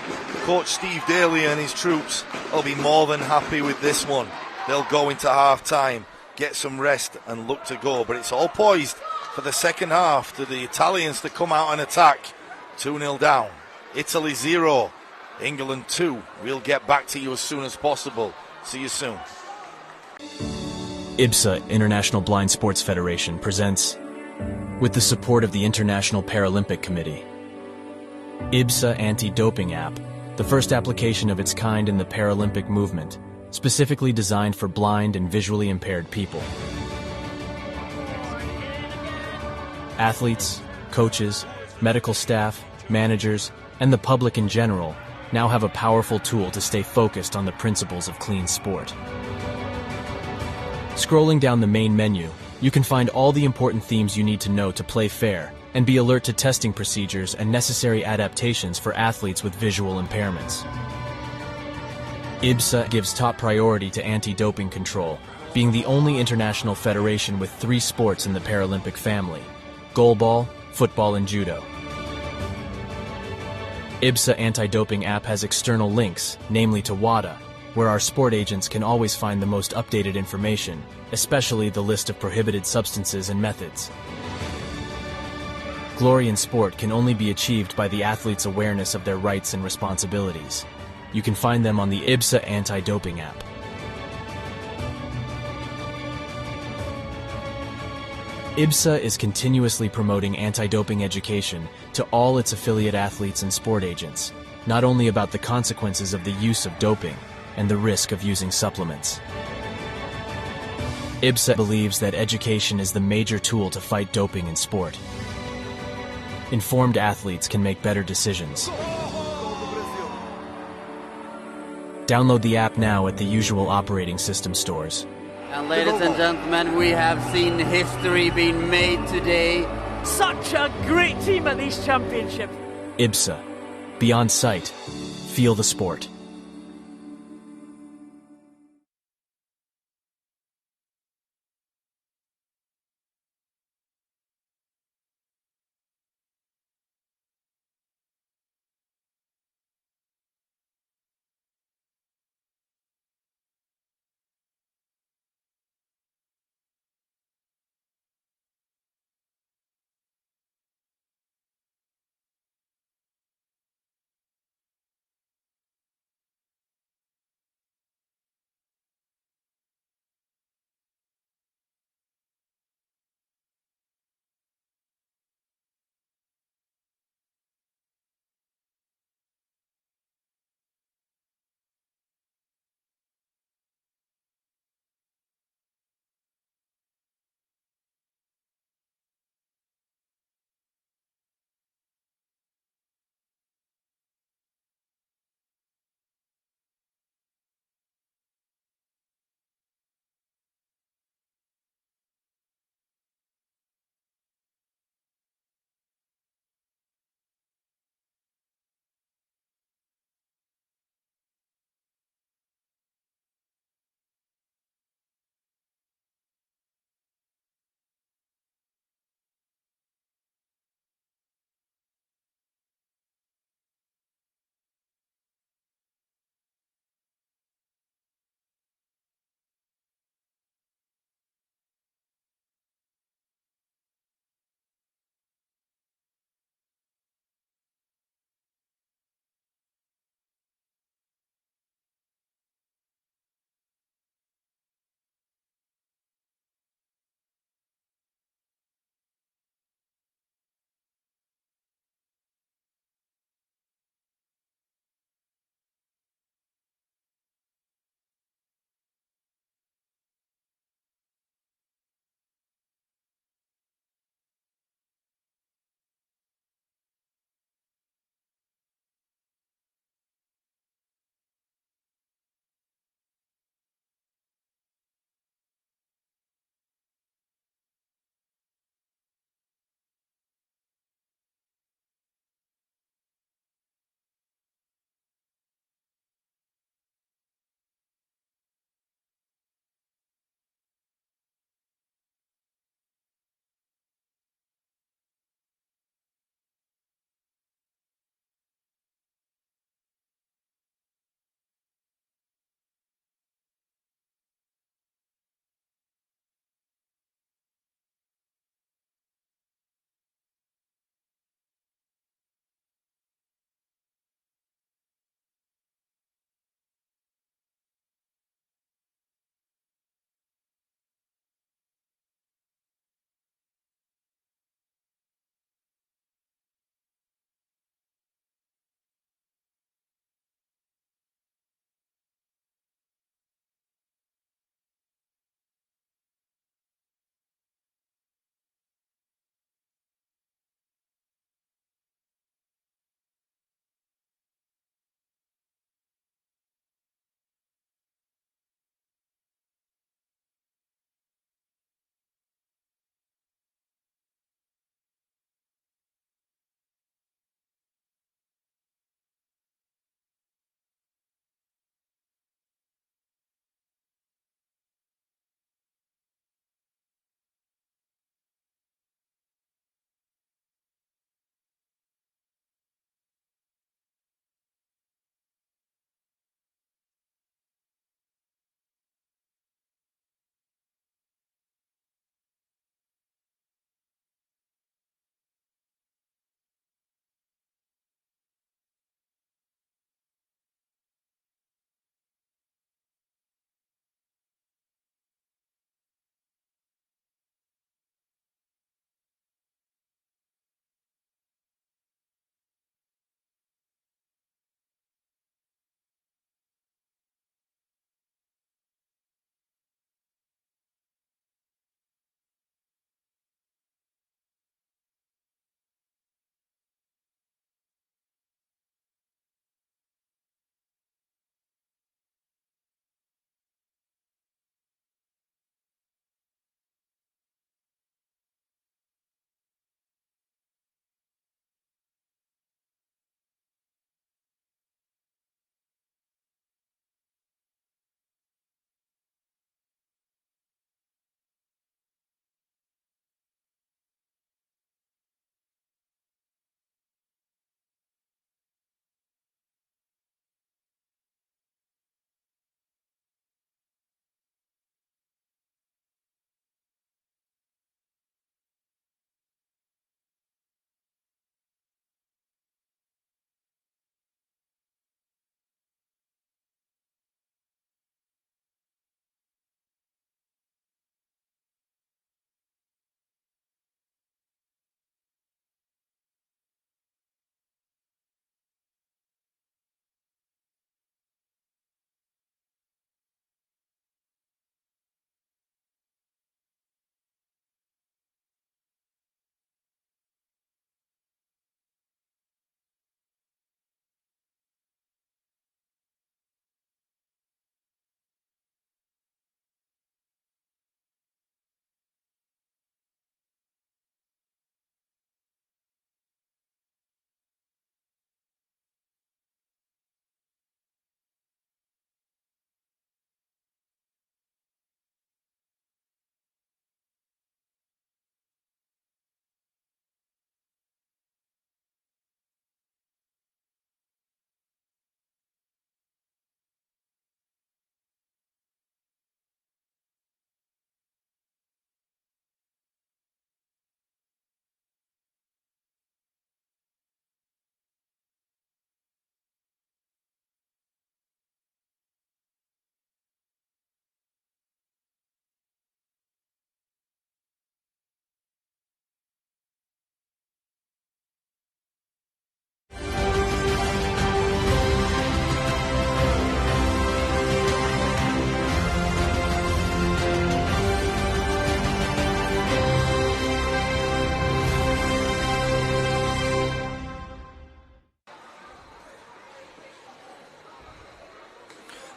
Speaker 1: Coach Steve Daly and his troops will be more than happy with this one. They'll go into half-time, get some rest, and look to go. But it's all poised for the second half, to the Italians to come out and attack. 2-0 down. Italy 0. England 2. We'll get back to you as soon as possible. See you soon.
Speaker 3: IBSA, International Blind Sports Federation, presents, with the support of the International Paralympic Committee, IBSA Anti-Doping App, the first application of its kind in the Paralympic movement, specifically designed for blind and visually impaired people. Athletes, coaches, medical staff, managers, and the public in general now have a powerful tool to stay focused on the principles of clean sport. Scrolling down the main menu, you can find all the important themes you need to know to play fair and be alert to testing procedures and necessary adaptations for athletes with visual impairments. IBSA gives top priority to anti-doping control, being the only international federation with 3 sports in the Paralympic family: goalball, football, and judo. IBSA anti-doping app has external links, namely to WADA, where our sport agents can always find the most updated information, especially the list of prohibited substances and methods. Glory in sport can only be achieved by the athlete's awareness of their rights and responsibilities. You can find them on the IBSA anti-doping app. IBSA is continuously promoting anti-doping education to all its affiliate athletes and sport agents, not only about the consequences of the use of doping and the risk of using supplements. IBSA believes that education is the major tool to fight doping in sport. Informed athletes can make better decisions. Download the app now at the usual operating system stores.
Speaker 4: And ladies and gentlemen, we have seen history being made today.
Speaker 5: Such a great team at these championships.
Speaker 3: IBSA. Beyond sight. Feel the sport.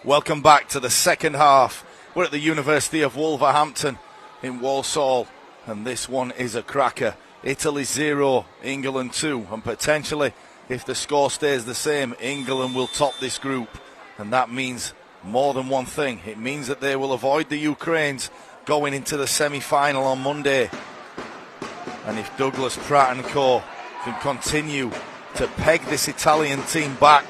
Speaker 1: Welcome back to the second half. We're at the University of Wolverhampton in Walsall, and this one is a cracker. Italy 0, England 2, and potentially, if the score stays the same, England will top this group, and that means more than one thing. It means that they will avoid the Ukraines going into the semi-final on Monday. And if Douglas Pratt and co can continue to peg this Italian team back,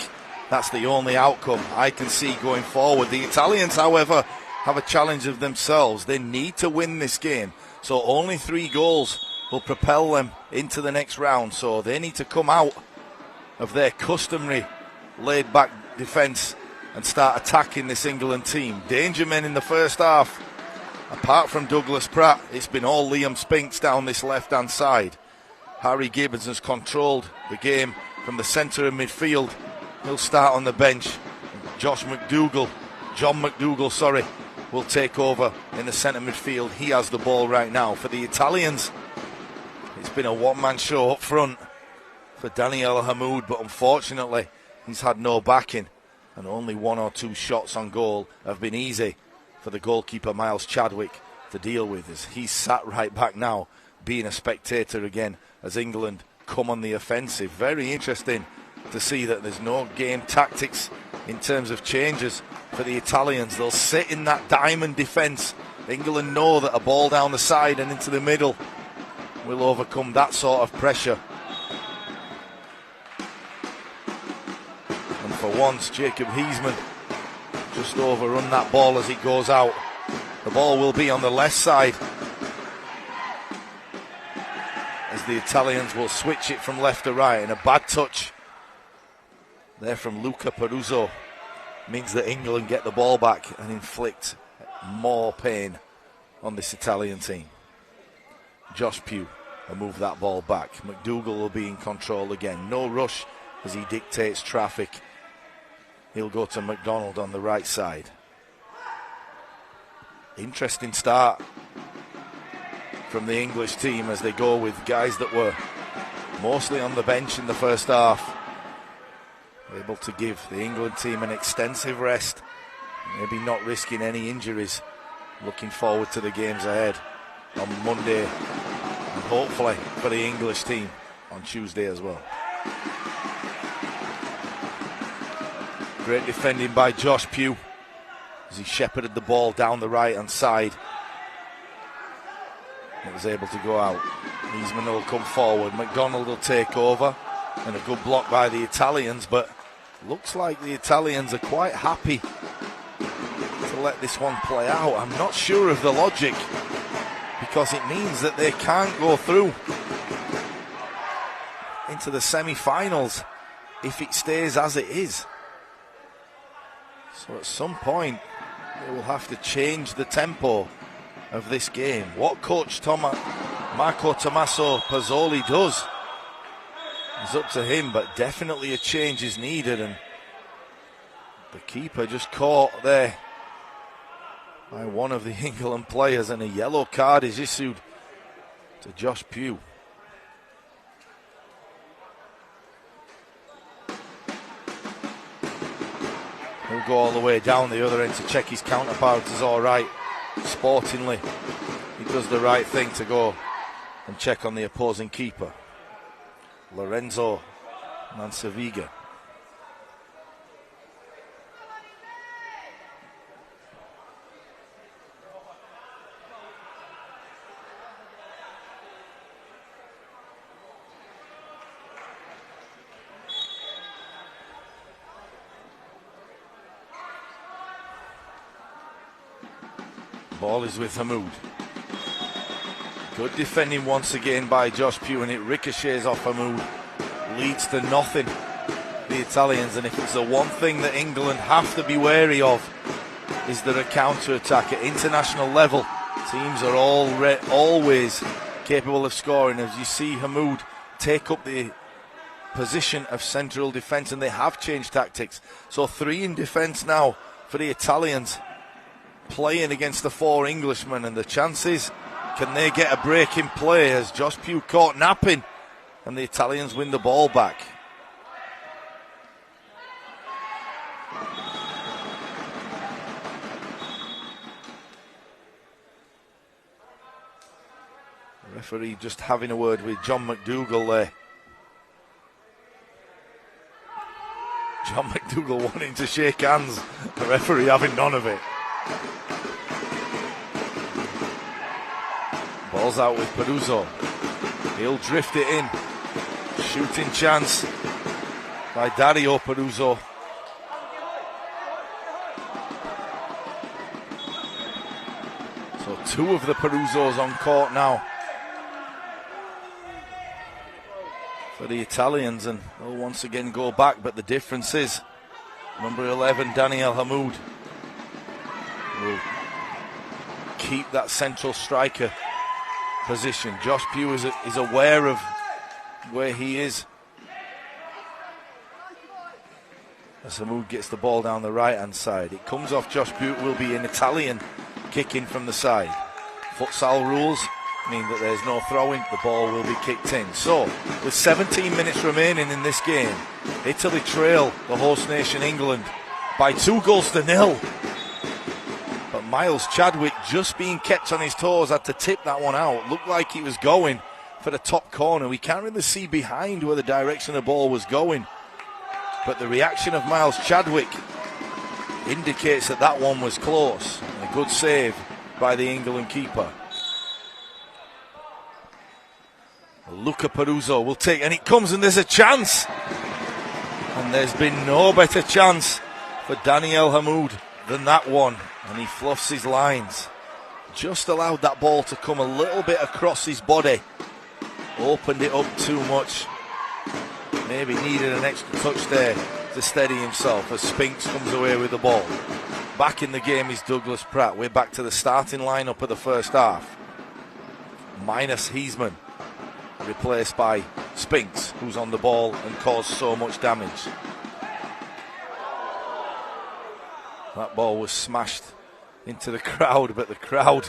Speaker 1: that's the only outcome I can see going forward. The Italians, however, have a challenge of themselves. They need to win this game, so only 3 goals will propel them into the next round. So they need to come out of their customary laid-back defence and start attacking this England team. Danger men in the first half. Apart from Douglas Pratt, it's been all Liam Spinks down this left-hand side. Harry Gibbons has controlled the game from the centre of midfield. He'll start on the bench. John McDougall, will take over in the centre midfield. He has the ball right now. For the Italians, it's been a one-man show up front for Daniel Hamoud, but unfortunately, he's had no backing, and only 1 or 2 shots on goal have been easy for the goalkeeper Miles Chadwick to deal with, as he's sat right back now, being a spectator again as England come on the offensive. Very interesting to see that there's no game tactics in terms of changes for the Italians. They'll sit in that diamond defence. England know that a ball down the side and into the middle will overcome that sort of pressure. And for once, Jacob Heisman just overrun that ball as it goes out. The ball will be on the left side, as the Italians will switch it from left to right, and a bad touch there from Luca Peruzzo means that England get the ball back and inflict more pain on this Italian team. Josh Pugh will move that ball back. McDougall will be in control again. No rush as he dictates traffic. He'll go to McDonald on the right side. Interesting start from the English team as they go with guys that were mostly on the bench in the first half. Able to give the England team an extensive rest, maybe not risking any injuries. Looking forward to the games ahead on Monday, and hopefully for the English team on Tuesday as well. Great defending by Josh Pugh as he shepherded the ball down the right-hand side. It was able to go out. Heisman will come forward. McDonald will take over, and a good block by the Italians, but looks like the Italians are quite happy to let this one play out. I'm not sure of the logic, because it means that they can't go through into the semi-finals if it stays as it is. So at some point they will have to change the tempo of this game. What coach Marco Tommaso Pazzoli does is up to him, but definitely a change is needed, and the keeper just caught there by one of the England players, and a yellow card is issued to Josh Pugh. He'll go all the way down the other end to check his counterpart is all right. Sportingly, he does the right thing to go and check on the opposing keeper, Lorenzo Mansaviga. Ball is with Hamoud. Good defending once again by Josh Pugh, and it ricochets off Hamoud. Leads to nothing, the Italians, and if it's the one thing that England have to be wary of, is that a counter-attack at international level, teams are always capable of scoring. As you see Hamoud take up the position of central defence, and they have changed tactics. So 3 in defence now for the Italians, playing against the 4 Englishmen, and the chances, can they get a break in play as Josh Pugh caught napping and the Italians win the ball back. Referee just having a word with John McDougall there. John McDougall wanting to shake hands, the referee having none of it. Ball's out with Peruzzo. He'll drift it in. Shooting chance by Dario Peruzzo. So two of the Peruzzos on court now for the Italians, and they'll once again go back, but the difference is number 11, Daniel Hamoud, will keep that central striker position. Josh Pugh is aware of where he is as Hamoud gets the ball down the right hand side. It comes off Josh Pugh. Will be an Italian kicking from the side. Futsal rules mean that there's no throwing, the ball will be kicked in. So with 17 minutes remaining in this game, Italy trail the host nation England by 2-0. But Miles Chadwick, just being kept on his toes, had to tip that one out. Looked like he was going for the top corner. We can't really see behind where the direction the ball was going, but the reaction of Miles Chadwick indicates that that one was close. A good save by the England keeper. Luca Peruzzo will take, and it comes, and there's a chance. And there's been no better chance for Daniel Hamoud than that one. And he fluffs his lines. Just allowed that ball to come a little bit across his body. Opened it up too much. Maybe needed an extra touch there to steady himself as Spinks comes away with the ball. Back in the game is Douglas Pratt. We're back to the starting lineup of the first half. Minus Heisman, replaced by Spinks, who's on the ball and caused so much damage. That ball was smashed into the crowd, but the crowd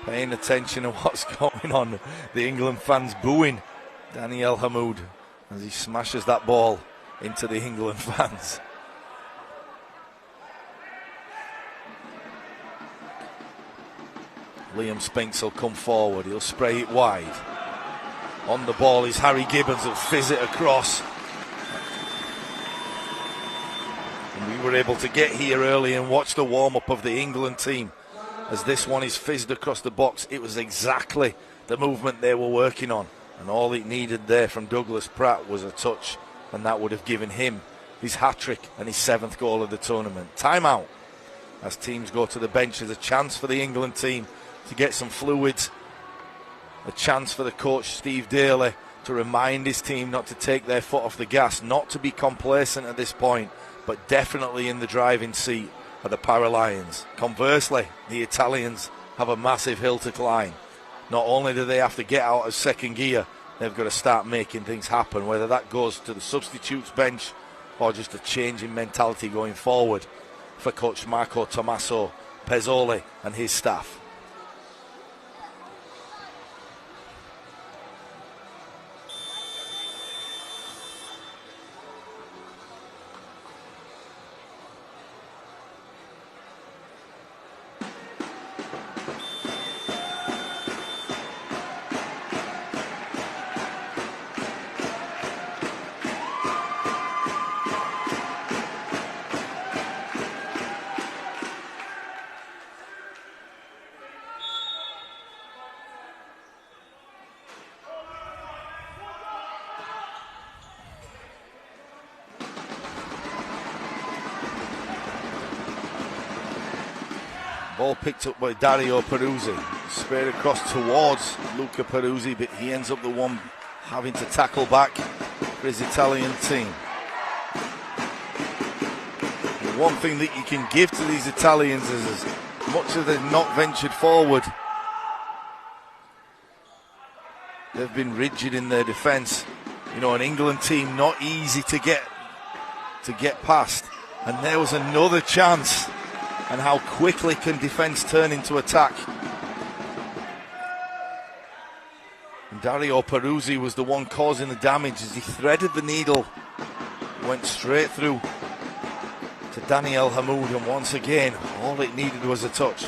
Speaker 1: paying attention to what's going on. The England fans booing Daniel Hamoud as he smashes that ball into the England fans. Liam Spinks will come forward. He'll spray it wide. On the ball is Harry Gibbons. He'll fizz it across. And we were able to get here early and watch the warm-up of the England team as this one is fizzed across the box. It was exactly the movement they were working on. And all it needed there from Douglas Pratt was a touch, and that would have given him his hat-trick and his 7th goal of the tournament. Timeout as teams go to the bench. There's a chance for the England team to get some fluids. A chance for the coach, Steve Daly, to remind his team not to take their foot off the gas, not to be complacent at this point, but definitely in the driving seat of the Para-Lions. Conversely, the Italians have a massive hill to climb. Not only do they have to get out of second gear, they've got to start making things happen, whether that goes to the substitutes bench or just a change in mentality going forward for coach Marco Tommaso Pezzoli and his staff. Ball picked up by Dario Peruzzi, sprayed across towards Luca Peruzzi, but he ends up the one having to tackle back for his Italian team. And one thing that you can give to these Italians is, as much as they've not ventured forward, they've been rigid in their defence. You know, an England team not easy to get past, and there was another chance. And how quickly can defence turn into attack? And Dario Peruzzi was the one causing the damage as he threaded the needle, went straight through to Daniel Hamoud, and once again all it needed was a touch.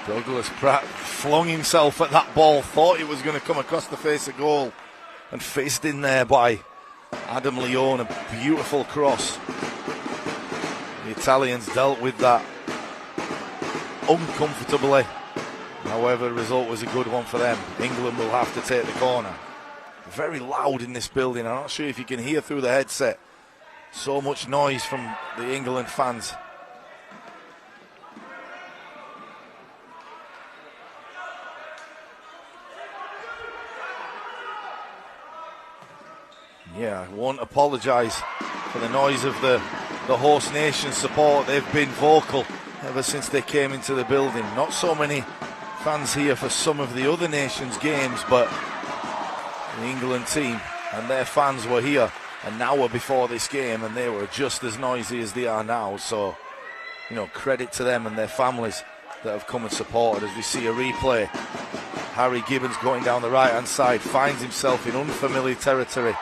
Speaker 1: Douglas Pratt flung himself at that ball, thought it was going to come across the face of goal, and fizzed in there by Adam Leone. A beautiful cross. The Italians dealt with that uncomfortably. However, the result was a good one for them. England will have to take the corner. Very loud in this building. I'm not sure if you can hear through the headset. So much noise from the England fans. Yeah, I won't apologise for the noise of the host nation support. They've been vocal ever since they came into the building. Not so many fans here for some of the other nations' games, but the England team and their fans were here an hour before this game, and they were just as noisy as they are now. So, you know, credit to them and their families that have come and supported. As we see a replay, Harry Gibbons going down the right-hand side, finds himself in unfamiliar territory,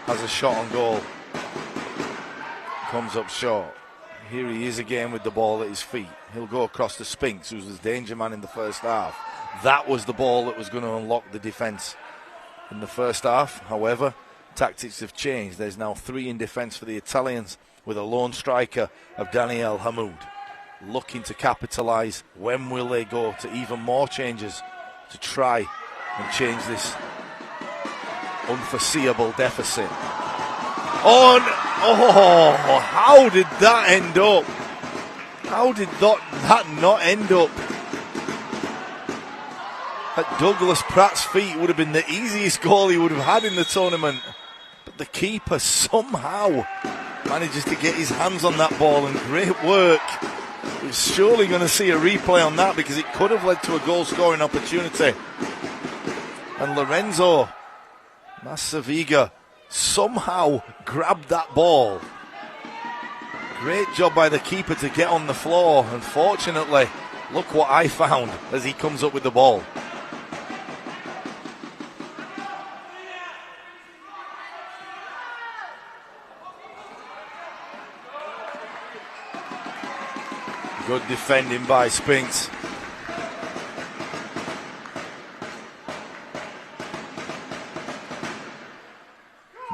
Speaker 1: has a shot on goal, comes up short. Here he is again with the ball at his feet. He'll go across to Spinks, who's the danger man in the first half. That was the ball that was going to unlock the defence in the first half. However, tactics have changed. There's now 3 in defence for the Italians, with a lone striker of Daniel Hamoud looking to capitalise. When will they go to even more changes to try and change this unforeseeable deficit? Oh, how did that end up? How did that not end up at Douglas Pratt's feet? Would have been the easiest goal he would have had in the tournament. But the keeper somehow manages to get his hands on that ball, and great work. We're surely going to see a replay on that, because it could have led to a goal scoring opportunity. And Lorenzo Massaviga somehow grabbed that ball. Great job by the keeper to get on the floor. Unfortunately, look what I found as he comes up with the ball. Good defending by Spinks.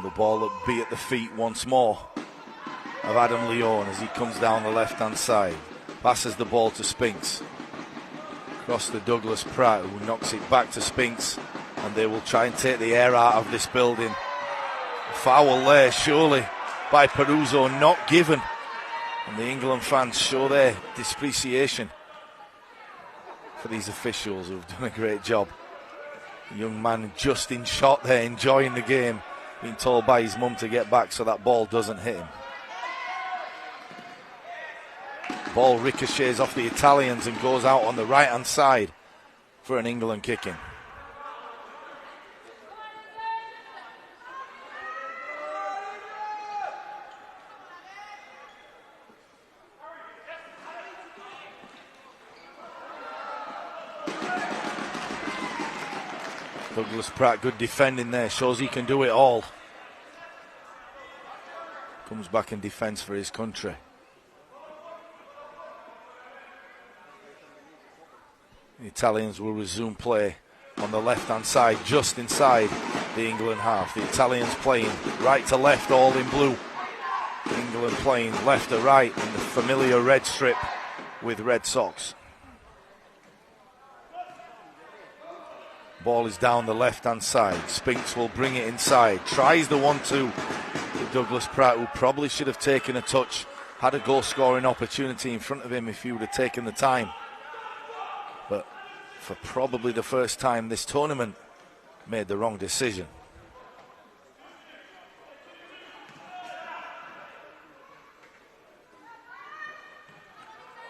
Speaker 1: The ball will be at the feet once more of Adam Leone as he comes down the left-hand side. Passes the ball to Spinks. Across to Douglas Pratt, who knocks it back to Spinks, and they will try and take the air out of this building. Foul there, surely, by Peruzzo, not given. And the England fans show their disappreciation for these officials who've done a great job. The young man just in shot there, enjoying the game, being told by his mum to get back so that ball doesn't hit him. Ball ricochets off the Italians and goes out on the right-hand side for an England kick-in. Douglas Pratt, good defending there, shows he can do it all. Comes back in defence for his country. The Italians will resume play on the left-hand side, just inside the England half. The Italians playing right to left, all in blue. England playing left to right in the familiar red strip with red socks. Ball is down the left-hand side. Spinks will bring it inside. Tries the 1-2 to Douglas Pratt, who probably should have taken a touch. Had a goal-scoring opportunity in front of him if he would have taken the time. But for probably the first time this tournament, made the wrong decision.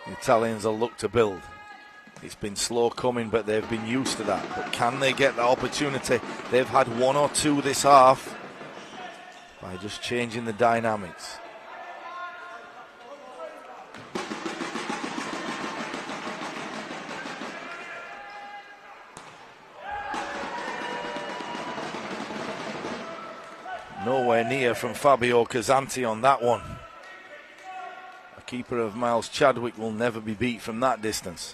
Speaker 1: The Italians will look to build. It's been slow coming, but they've been used to that. But can they get the opportunity? They've had 1 or 2 this half by just changing the dynamics. Nowhere near from Fabio Casanti on that one. A keeper of Miles Chadwick will never be beat from that distance.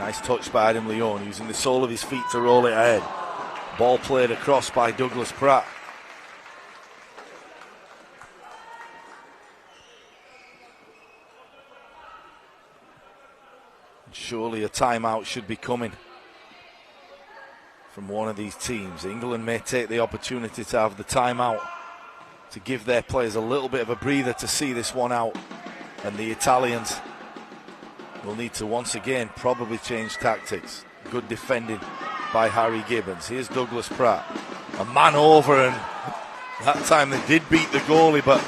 Speaker 1: Nice touch by Adam Leone, using the sole of his feet to roll it ahead. Ball played across by Douglas Pratt. Surely a timeout should be coming from one of these teams. England may take the opportunity to have the timeout to give their players a little bit of a breather to see this one out. And the Italians will need to once again probably change tactics. Good defending by Harry Gibbons. Here's Douglas Pratt. A man over, and that time they did beat the goalie, but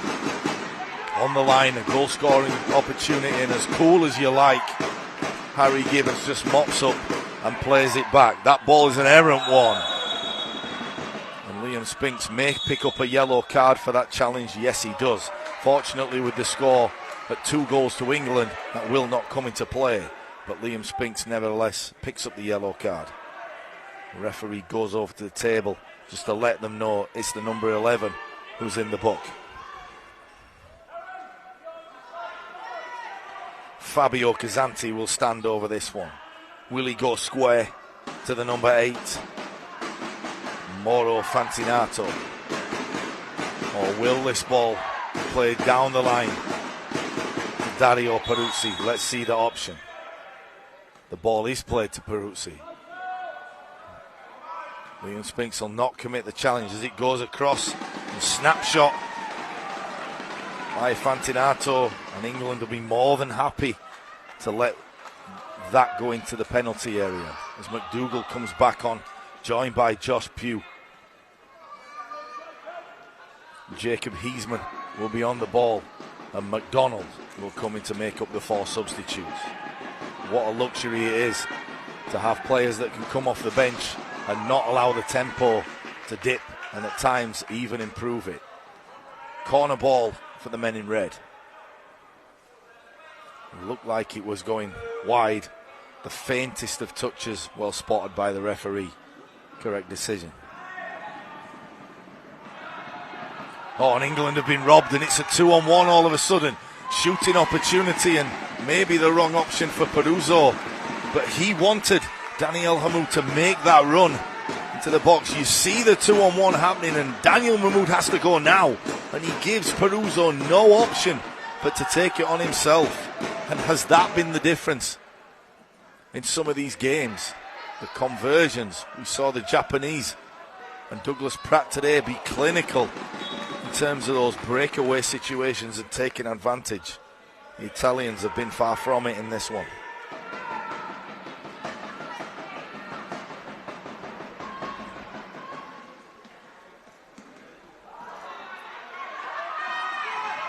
Speaker 1: on the line, a goal scoring opportunity, and as cool as you like, Harry Gibbons just mops up and plays it back. That ball is an errant one. And Liam Spinks may pick up a yellow card for that challenge. Yes, he does. Fortunately, with the score at 2 goals to England, that will not come into play. But Liam Spinks nevertheless picks up the yellow card. The referee goes over to the table just to let them know it's the number 11 who's in the book. Fabio Casanti will stand over this one. Will he go square to the number 8? Mauro Fantinato. Or will this ball play down the line to Dario Peruzzi? Let's see the option. The ball is played to Peruzzi. Liam Spinks will not commit the challenge as it goes across. And snapshot by Fantinato, and England will be more than happy to let that go into the penalty area as McDougall comes back on, joined by Josh Pugh. Jacob Heisman will be on the ball, and McDonald will come in to make up the 4 substitutes. What a luxury it is to have players that can come off the bench and not allow the tempo to dip, and at times even improve it. Corner ball for the men in red. It looked like it was going wide. The faintest of touches, well spotted by the referee. Correct decision. Oh, and England have been robbed, and it's a 2-on-1 all of a sudden. Shooting opportunity, and maybe the wrong option for Peruzzo. But he wanted Daniel Hamoud to make that run into the box. You see the 2-on-1 happening, and Daniel Mahmoud has to go now. And he gives Peruzzo no option but to take it on himself. And has that been the difference in some of these games? The conversions. We saw the Japanese and Douglas Pratt today be clinical in terms of those breakaway situations and taking advantage. The Italians have been far from it in this one.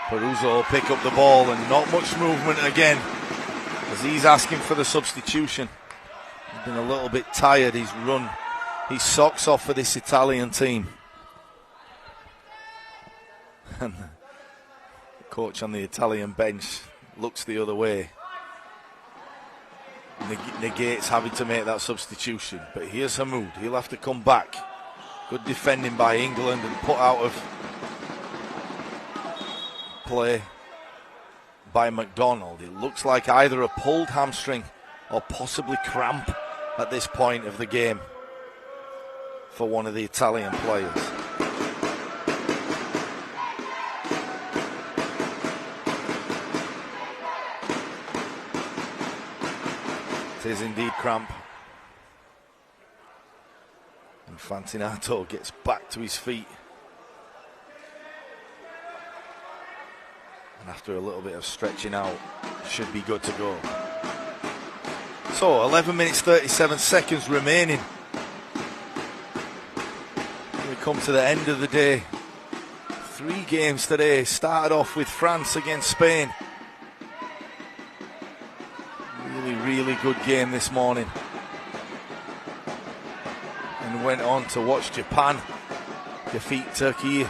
Speaker 1: Peruzzo will pick up the ball, and not much movement again as he's asking for the substitution. He's been a little bit tired. He's run his socks off for this Italian team. And the coach on the Italian bench looks the other way. Negates having to make that substitution. But here's Hamoud. He'll have to come back. Good defending by England and put out of play by McDonald. It looks like either a pulled hamstring or possibly cramp at this point of the game for one of the Italian players. It is indeed cramp. And Fantinato gets back to his feet. After a little bit of stretching out, should be good to go. So 11 minutes 37 seconds remaining. We come to the end of the day. 3 games today. Started off with France against Spain. Really good game this morning. And went on to watch Japan defeat Turkey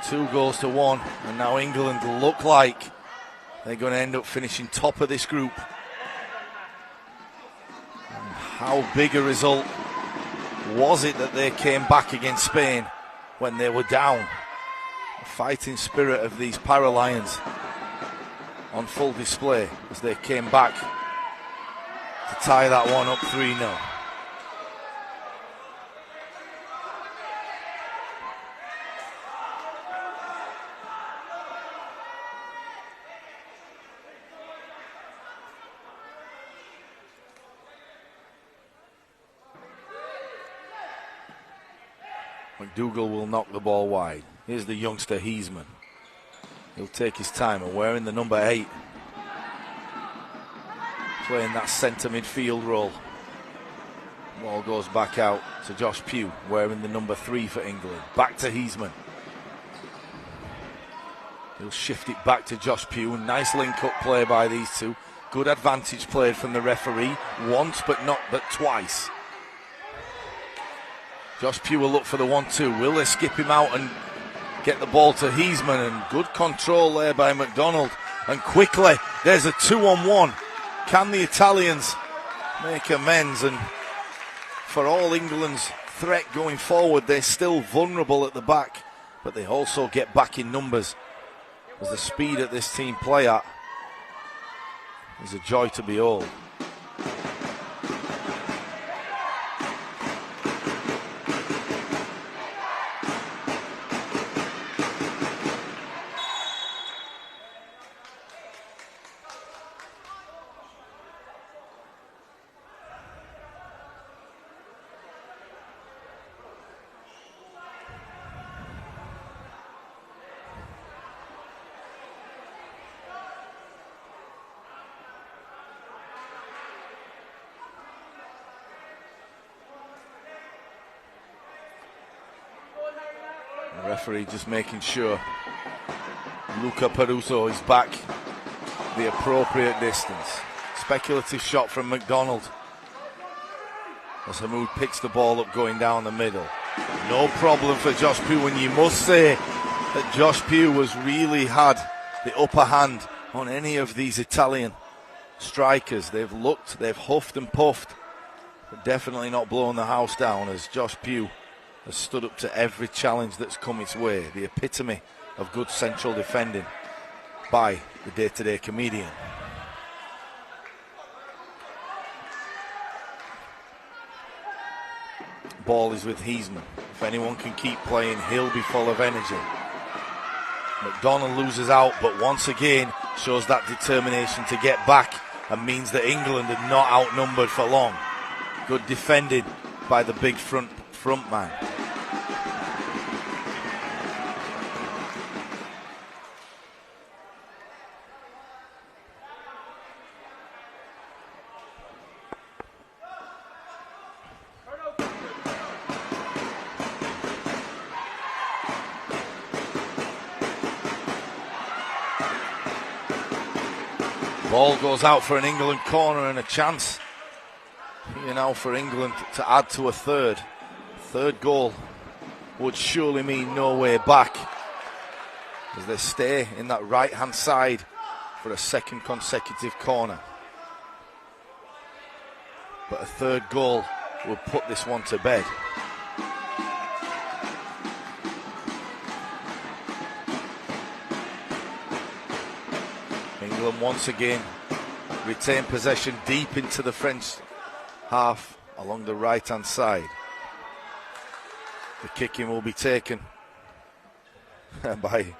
Speaker 1: 2-1, and now England look like they're going to end up finishing top of this group. And how big a result was it that they came back against Spain when they were down? The fighting spirit of these Paralions on full display as they came back to tie that one up 3-0. McDougall will knock the ball wide. Here's the youngster Heisman. He'll take his time and wearing the number 8. Playing that centre midfield role. Ball goes back out to Josh Pugh, wearing the number 3 for England. Back to Heisman. He'll shift it back to Josh Pugh. Nice link-up play by these two. Good advantage played from the referee. Once, but twice. Josh Pugh will look for the 1-2. Will they skip him out and get the ball to Heisman? And good control there by McDonald. And quickly, there's a 2-on-1. Can the Italians make amends? And for all England's threat going forward, they're still vulnerable at the back, but they also get back in numbers. As the speed that this team play at is a joy to behold. Referee just making sure Luca Peruso is back the appropriate distance. Speculative shot from McDonald as Hamoud picks the ball up going down the middle. No problem for Josh Pugh, and you must say that Josh Pugh has really had the upper hand on any of these Italian strikers. They've looked, they've huffed and puffed, but definitely not blown the house down as Josh Pugh has stood up to every challenge that's come its way. The epitome of good central defending by the day-to-day comedian. Ball is with Heisman. If anyone can keep playing, he'll be full of energy. McDonald loses out, but once again shows that determination to get back and means that England are not outnumbered for long. Good defending by the big front man. Ball goes out for an England corner and a chance here now for England to add to a third. Third goal would surely mean no way back as they stay in that right hand side for a second consecutive corner. But a third goal will put this one to bed. England once again retain possession deep into the French half along the right hand side. The kicking will be taken by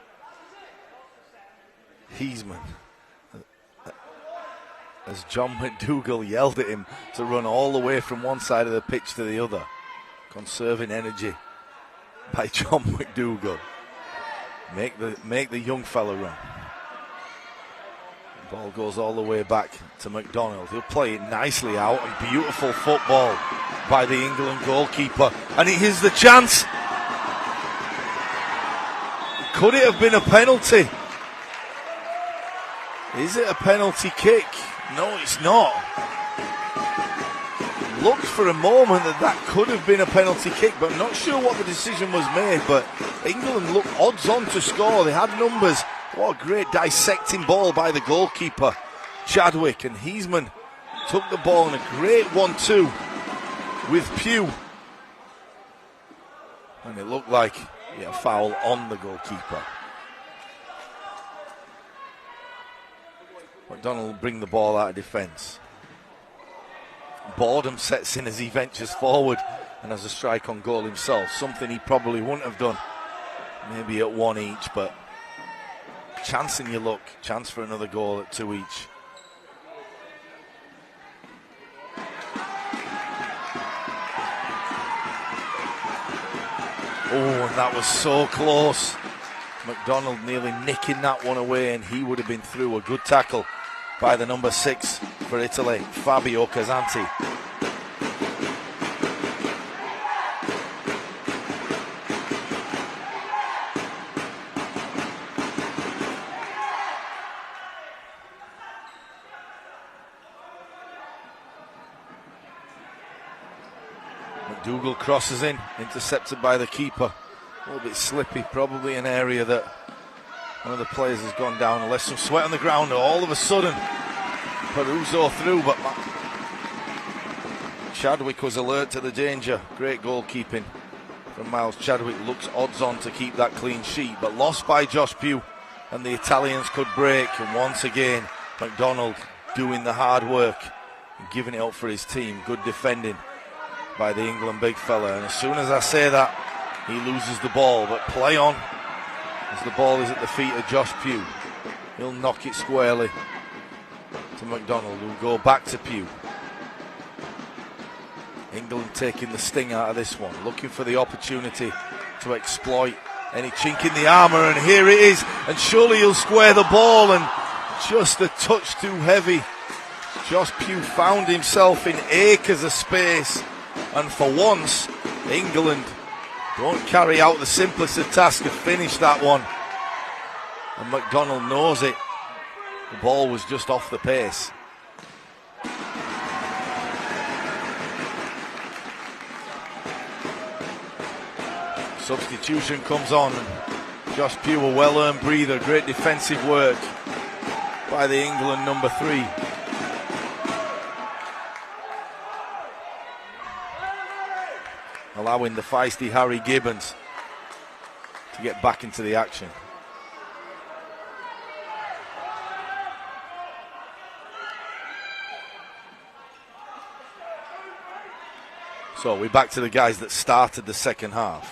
Speaker 1: Heisman as John McDougall yelled at him to run all the way from one side of the pitch to the other. Conserving energy by John McDougall. Make the young fella run. The ball goes all the way back to McDonald. He'll play it nicely out, and beautiful football by the England goalkeeper. And here's the chance. Could it have been a penalty? Is it a penalty kick? No, it's not. Looked for a moment that could have been a penalty kick, but not sure what the decision was made. But England looked odds on to score. They had numbers. What a great dissecting ball by the goalkeeper, Chadwick, and Heisman took the ball in a great 1-2 with Pugh. And it looked like a foul on the goalkeeper. McDonald will bring the ball out of defence. boredom sets in as he ventures forward and has a strike on goal himself, something he probably wouldn't have done maybe at 1 each, but chance in your luck, chance for another goal at 2 each. Oh, and that was so close. McDonald nearly nicking that one away, and he would have been through. A good tackle by the number 6 for Italy, Fabio Casanti. McDougall crosses in, intercepted by the keeper. A little bit slippy, probably an area that one of the players has gone down and left some sweat on the ground. All of a sudden, Peruzzo through, but Chadwick was alert to the danger. Great goalkeeping from Miles Chadwick. Looks odds on to keep that clean sheet, but lost by Josh Pugh, and the Italians could break. And once again, McDonald doing the hard work and giving it up for his team. Good defending by the England big fella, and as soon as I say that, he loses the ball, but play on as the ball is at the feet of Josh Pugh. He'll knock it squarely to McDonald, who'll go back to Pugh. England taking the sting out of this one, looking for the opportunity to exploit any chink in the armour, and here it is, and surely he'll square the ball, and just a touch too heavy. Josh Pugh found himself in acres of space, and for once, England don't carry out the simplest of tasks to finish that one. And McDonald knows it. The ball was just off the pace. Substitution comes on. Josh Pugh, a well-earned breather. Great defensive work by the England number 3. Allowing the feisty Harry Gibbons to get back into the action. So we're back to the guys that started the second half.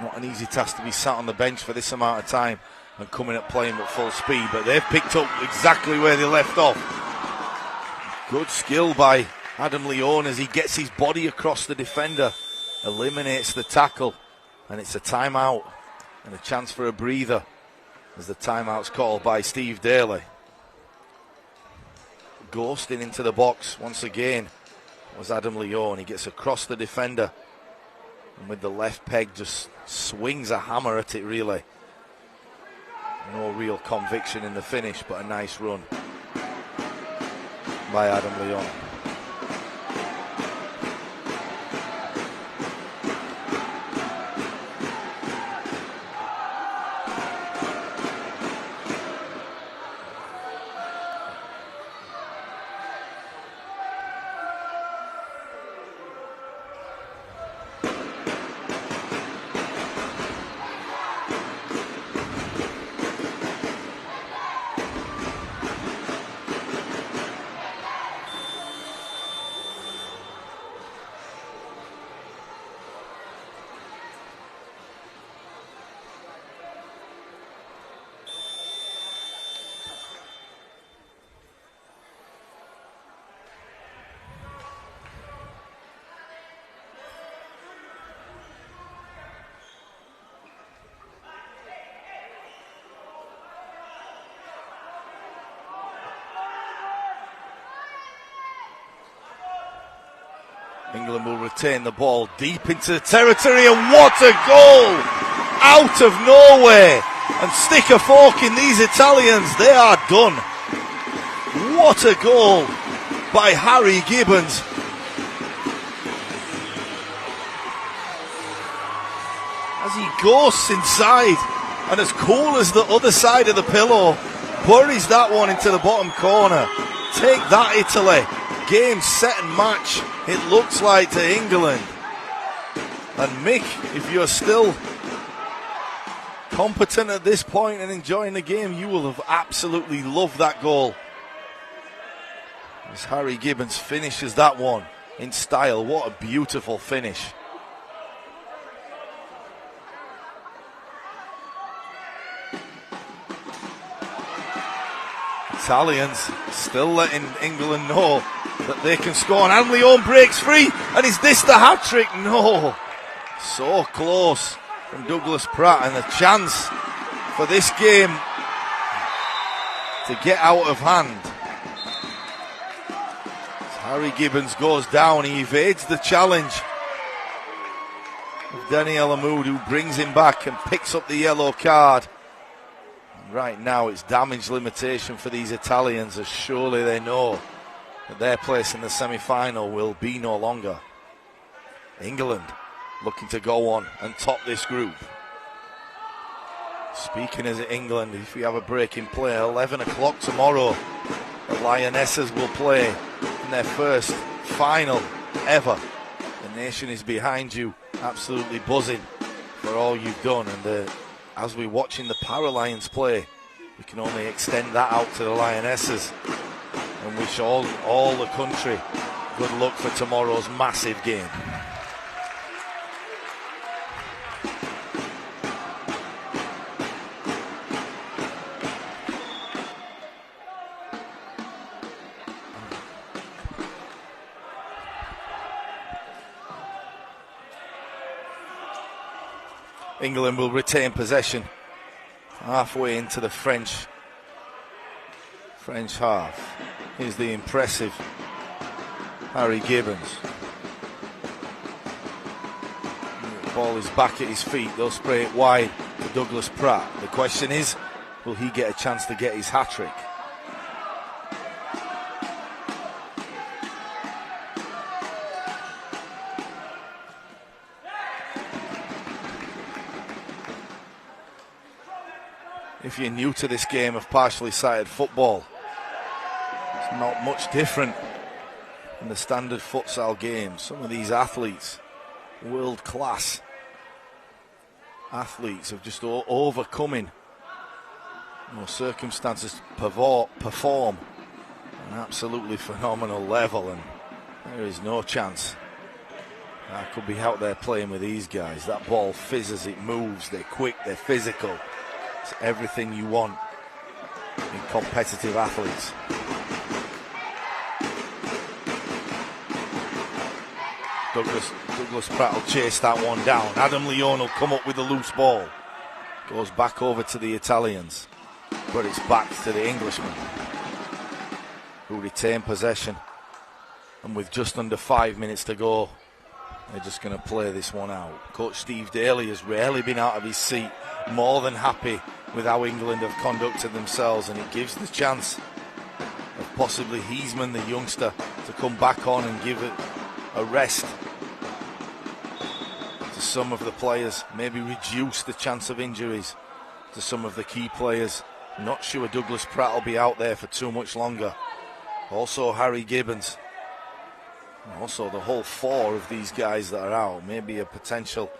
Speaker 1: Not an easy task to be sat on the bench for this amount of time and coming up playing at full speed, but they've picked up exactly where they left off. Good skill by Adam Leone as he gets his body across the defender, eliminates the tackle, and it's a timeout and a chance for a breather as the timeout's called by Steve Daly. Ghosting into the box once again was Adam Leone. He gets across the defender and with the left peg just swings a hammer at it really. No real conviction in the finish, but a nice run by Adam Leone. England will retain the ball deep into the territory, and what a goal out of nowhere, and stick a fork in these Italians, they are done. What a goal by Harry Gibbons. As he ghosts inside, and as cool as the other side of the pillow, buries that one into the bottom corner. Take that, Italy. Game, set and match, it looks like, to England. And Mick, if you're still competent at this point and enjoying the game, you will have absolutely loved that goal. As Harry Gibbons finishes that one in style. What a beautiful finish. Italians still letting England know that they can score. And Leon breaks free. And is this the hat-trick? No. So close from Douglas Pratt. And the chance for this game to get out of hand. As Harry Gibbons goes down, he evades the challenge of Daniel Amoud, who brings him back and picks up the yellow card. Right now it's damage limitation for these Italians, as surely they know that their place in the semi-final will be no longer. England looking to go on and top this group. Speaking as England, if we have a break in play, 11 o'clock tomorrow, the Lionesses will play in their first final ever. The nation is behind you, absolutely buzzing for all you've done. And as we're watching the Paralions play, we can only extend that out to the Lionesses and wish all the country good luck for tomorrow's massive game. England will retain possession halfway into the French half. Here's the impressive Harry Gibbons. The ball is back at his feet. They'll spray it wide to Douglas Pratt. The question is, will he get a chance to get his hat-trick? If you're new to this game of partially sighted football, it's not much different than the standard futsal game. Some of these athletes, world-class athletes, have just overcoming circumstances to perform at an absolutely phenomenal level, and there is no chance I could be out there playing with these guys. That ball fizzes, it moves, they're quick, they're physical. It's everything you want in competitive athletes. Douglas Pratt will chase that one down. Adam Leone will come up with the loose ball. Goes back over to the Italians, but it's back to the Englishmen, who retain possession. And with just under 5 minutes to go, they're just going to play this one out. Coach Steve Daly has rarely been out of his seat, more than happy with how England have conducted themselves, and it gives the chance of possibly Heisman, the youngster, to come back on and give it a rest to some of the players, maybe reduce the chance of injuries to some of the key players. Not sure Douglas Pratt will be out there for too much longer. Also Harry Gibbons. And also the whole four of these guys that are out. Maybe a potential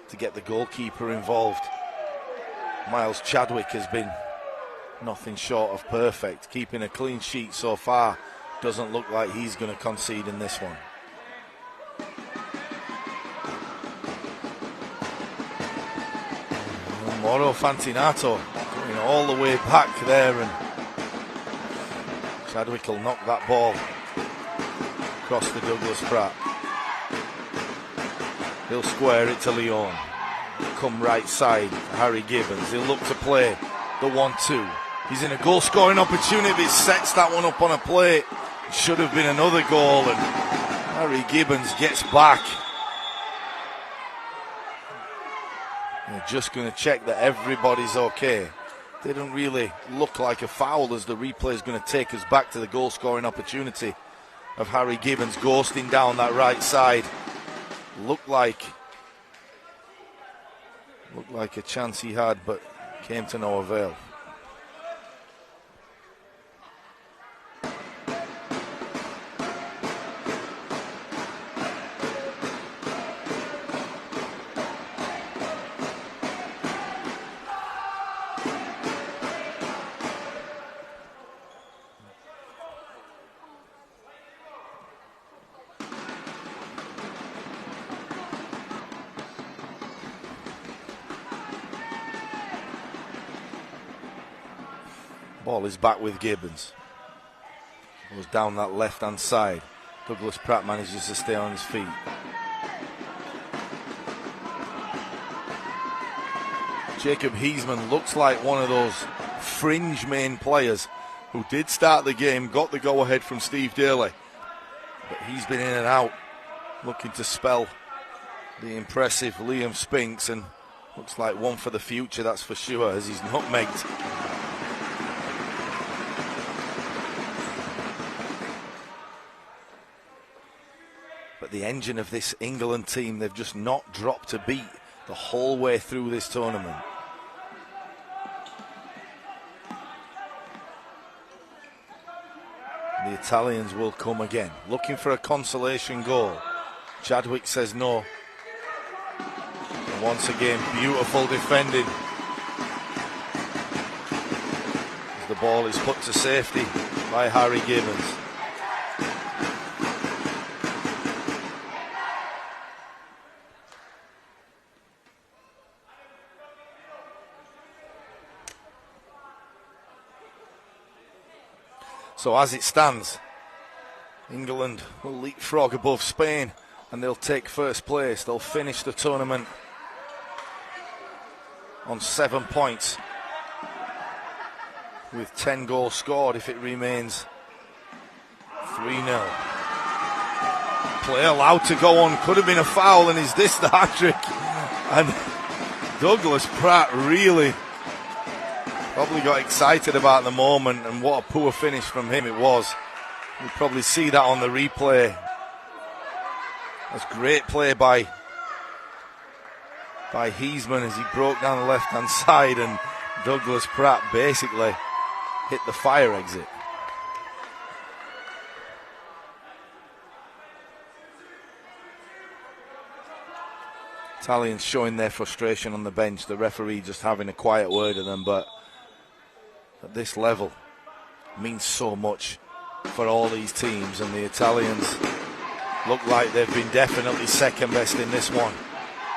Speaker 1: to get the goalkeeper involved. Miles Chadwick has been nothing short of perfect. Keeping a clean sheet so far. Doesn't look like he's going to concede in this one. Mauro Fantinato going all the way back there, and Chadwick will knock that ball across the Douglas Pratt. He'll square it to Leon. Come right side, Harry Gibbons. He'll look to play the 1-2. He's in a goal scoring opportunity, but he sets that one up on a plate. It should have been another goal, and Harry Gibbons gets back. They're just going to check that everybody's okay. Didn't really look like a foul, as the replay is going to take us back to the goal scoring opportunity of Harry Gibbons ghosting down that right side. Looked like a chance he had, but came to no avail. Ball is back with Gibbons. Goes down that left-hand side. Douglas Pratt manages to stay on his feet. Jacob Heisman looks like one of those fringe main players who did start the game, got the go-ahead from Steve Daly. But he's been in and out, looking to spell the impressive Liam Spinks, and looks like one for the future, that's for sure, as he's nutmegged. But the engine of this England team, they've just not dropped a beat the whole way through this tournament. The Italians will come again, looking for a consolation goal. Chadwick says no. And once again, beautiful defending. As the ball is put to safety by Harry Gibbons. So as it stands, England will leapfrog above Spain and they'll take first place. They'll finish the tournament on 7 points with 10 goals scored if it remains 3-0. Play allowed to go on, could have been a foul, and is this the hat-trick? And Douglas Pratt really probably got excited about the moment, and what a poor finish from him it was. You'll probably see that on the replay. That's great play by Heisman as he broke down the left-hand side, and Douglas Pratt basically hit the fire exit. Italians showing their frustration on the bench, the referee just having a quiet word with them, but at this level means so much for all these teams, and the Italians look like they've been definitely second best in this one.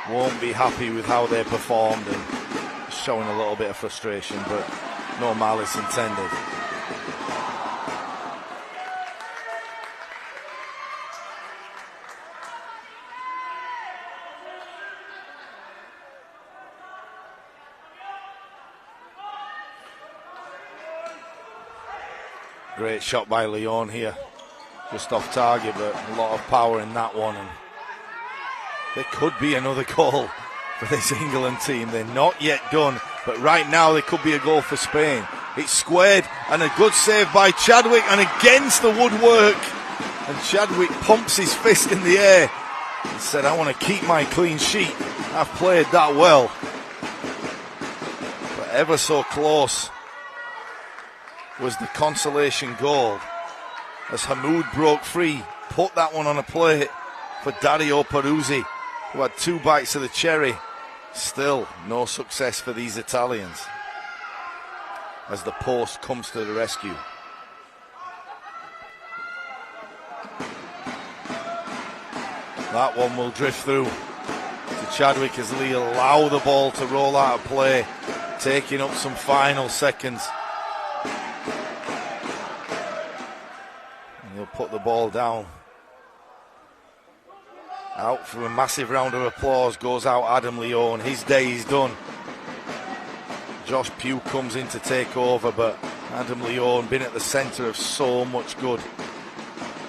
Speaker 1: Won't be happy with how they performed and showing a little bit of frustration, but no malice intended. Great shot by Leon here, just off target, but a lot of power in that one, and there could be another goal for this England team. They're not yet done, but right now there could be a goal for Spain. It's squared, and a good save by Chadwick, and against the woodwork, and Chadwick pumps his fist in the air and said, I want to keep my clean sheet. I've played that well. But ever so close was the consolation goal as Hamoud broke free, put that one on a plate for Dario Peruzzi, who had 2 bites of the cherry. Still no success for these Italians as the post comes to the rescue. That one will drift through to Chadwick as Lee allow the ball to roll out of play, taking up some final seconds. He'll put the ball down. Out for a massive round of applause goes out Adam Leon. His day is done. Josh Pugh comes in to take over, but Adam Leon been at the centre of so much good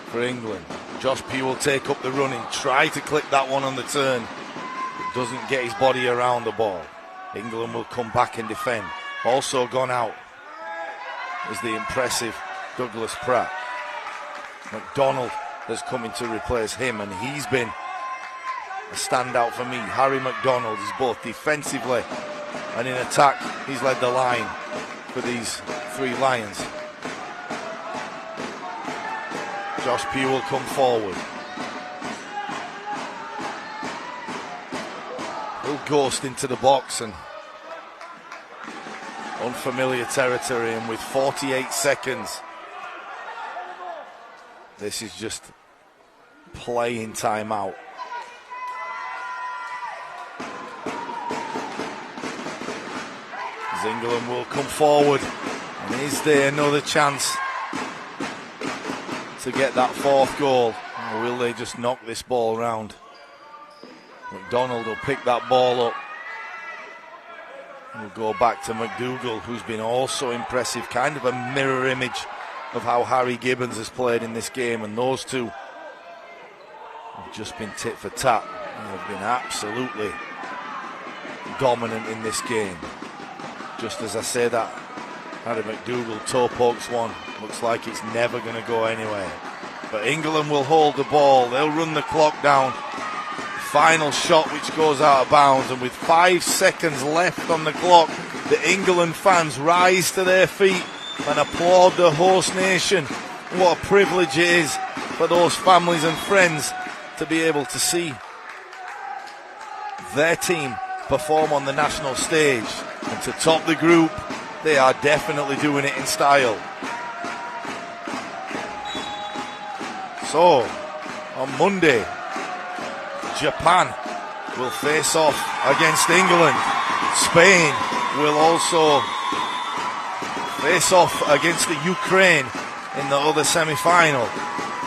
Speaker 1: for England. Josh Pugh will take up the running, try to clip that one on the turn, but doesn't get his body around the ball. England will come back and defend. Also gone out is the impressive Douglas Pratt. McDonald has come in to replace him, and he's been a standout for me. Harry McDonald is both defensively and in attack. He's led the line for these 3 Lions. Josh Pugh will come forward. He'll ghost into the box and unfamiliar territory, and with 48 seconds, this is just playing timeout. As England will come forward And is there another chance to get that fourth goal? Or will they just knock this ball round? McDonald will pick that ball up. We'll go back to McDougall, who's been also impressive, kind of a mirror image of how Harry Gibbons has played in this game, and those two have just been tit for tat. They have been absolutely dominant in this game. Just as I say that, Harry McDougall toe pokes one. Looks like it's never going to go anywhere. But England will hold the ball. They'll run the clock down. Final shot which goes out of bounds, and with 5 seconds left on the clock, the England fans rise to their feet and applaud the host nation. What a privilege it is for those families and friends to be able to see their team perform on the national stage. And to top the group, they are definitely doing it in style. So, on Monday, Japan will face off against England. Spain will also face off against the Ukraine in the other semi-final.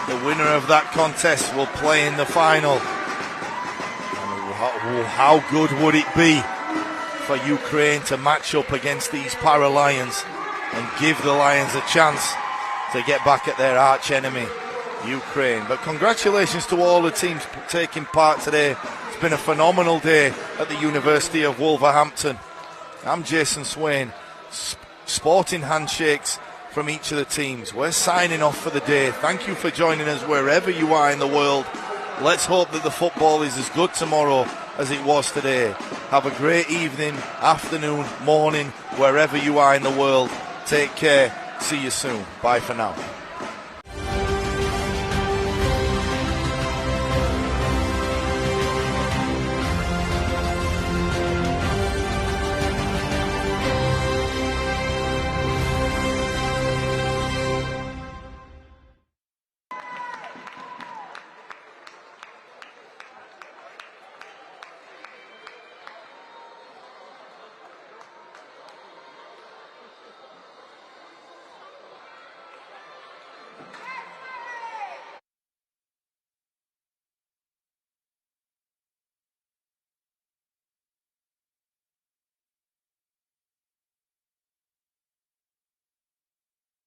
Speaker 1: The winner of that contest will play in the final. And how good would it be for Ukraine to match up against these Para-Lions and give the Lions a chance to get back at their arch enemy, Ukraine. But congratulations to all the teams taking part today. It's been a phenomenal day at the University of Wolverhampton. I'm Jason Swain. Sporting handshakes from each of the teams. We're signing off for the day. Thank you for joining us wherever you are in the world. Let's hope that the football is as good tomorrow as it was today. Have a great evening, afternoon, morning, wherever you are in the world. Take care. See you soon. Bye for now.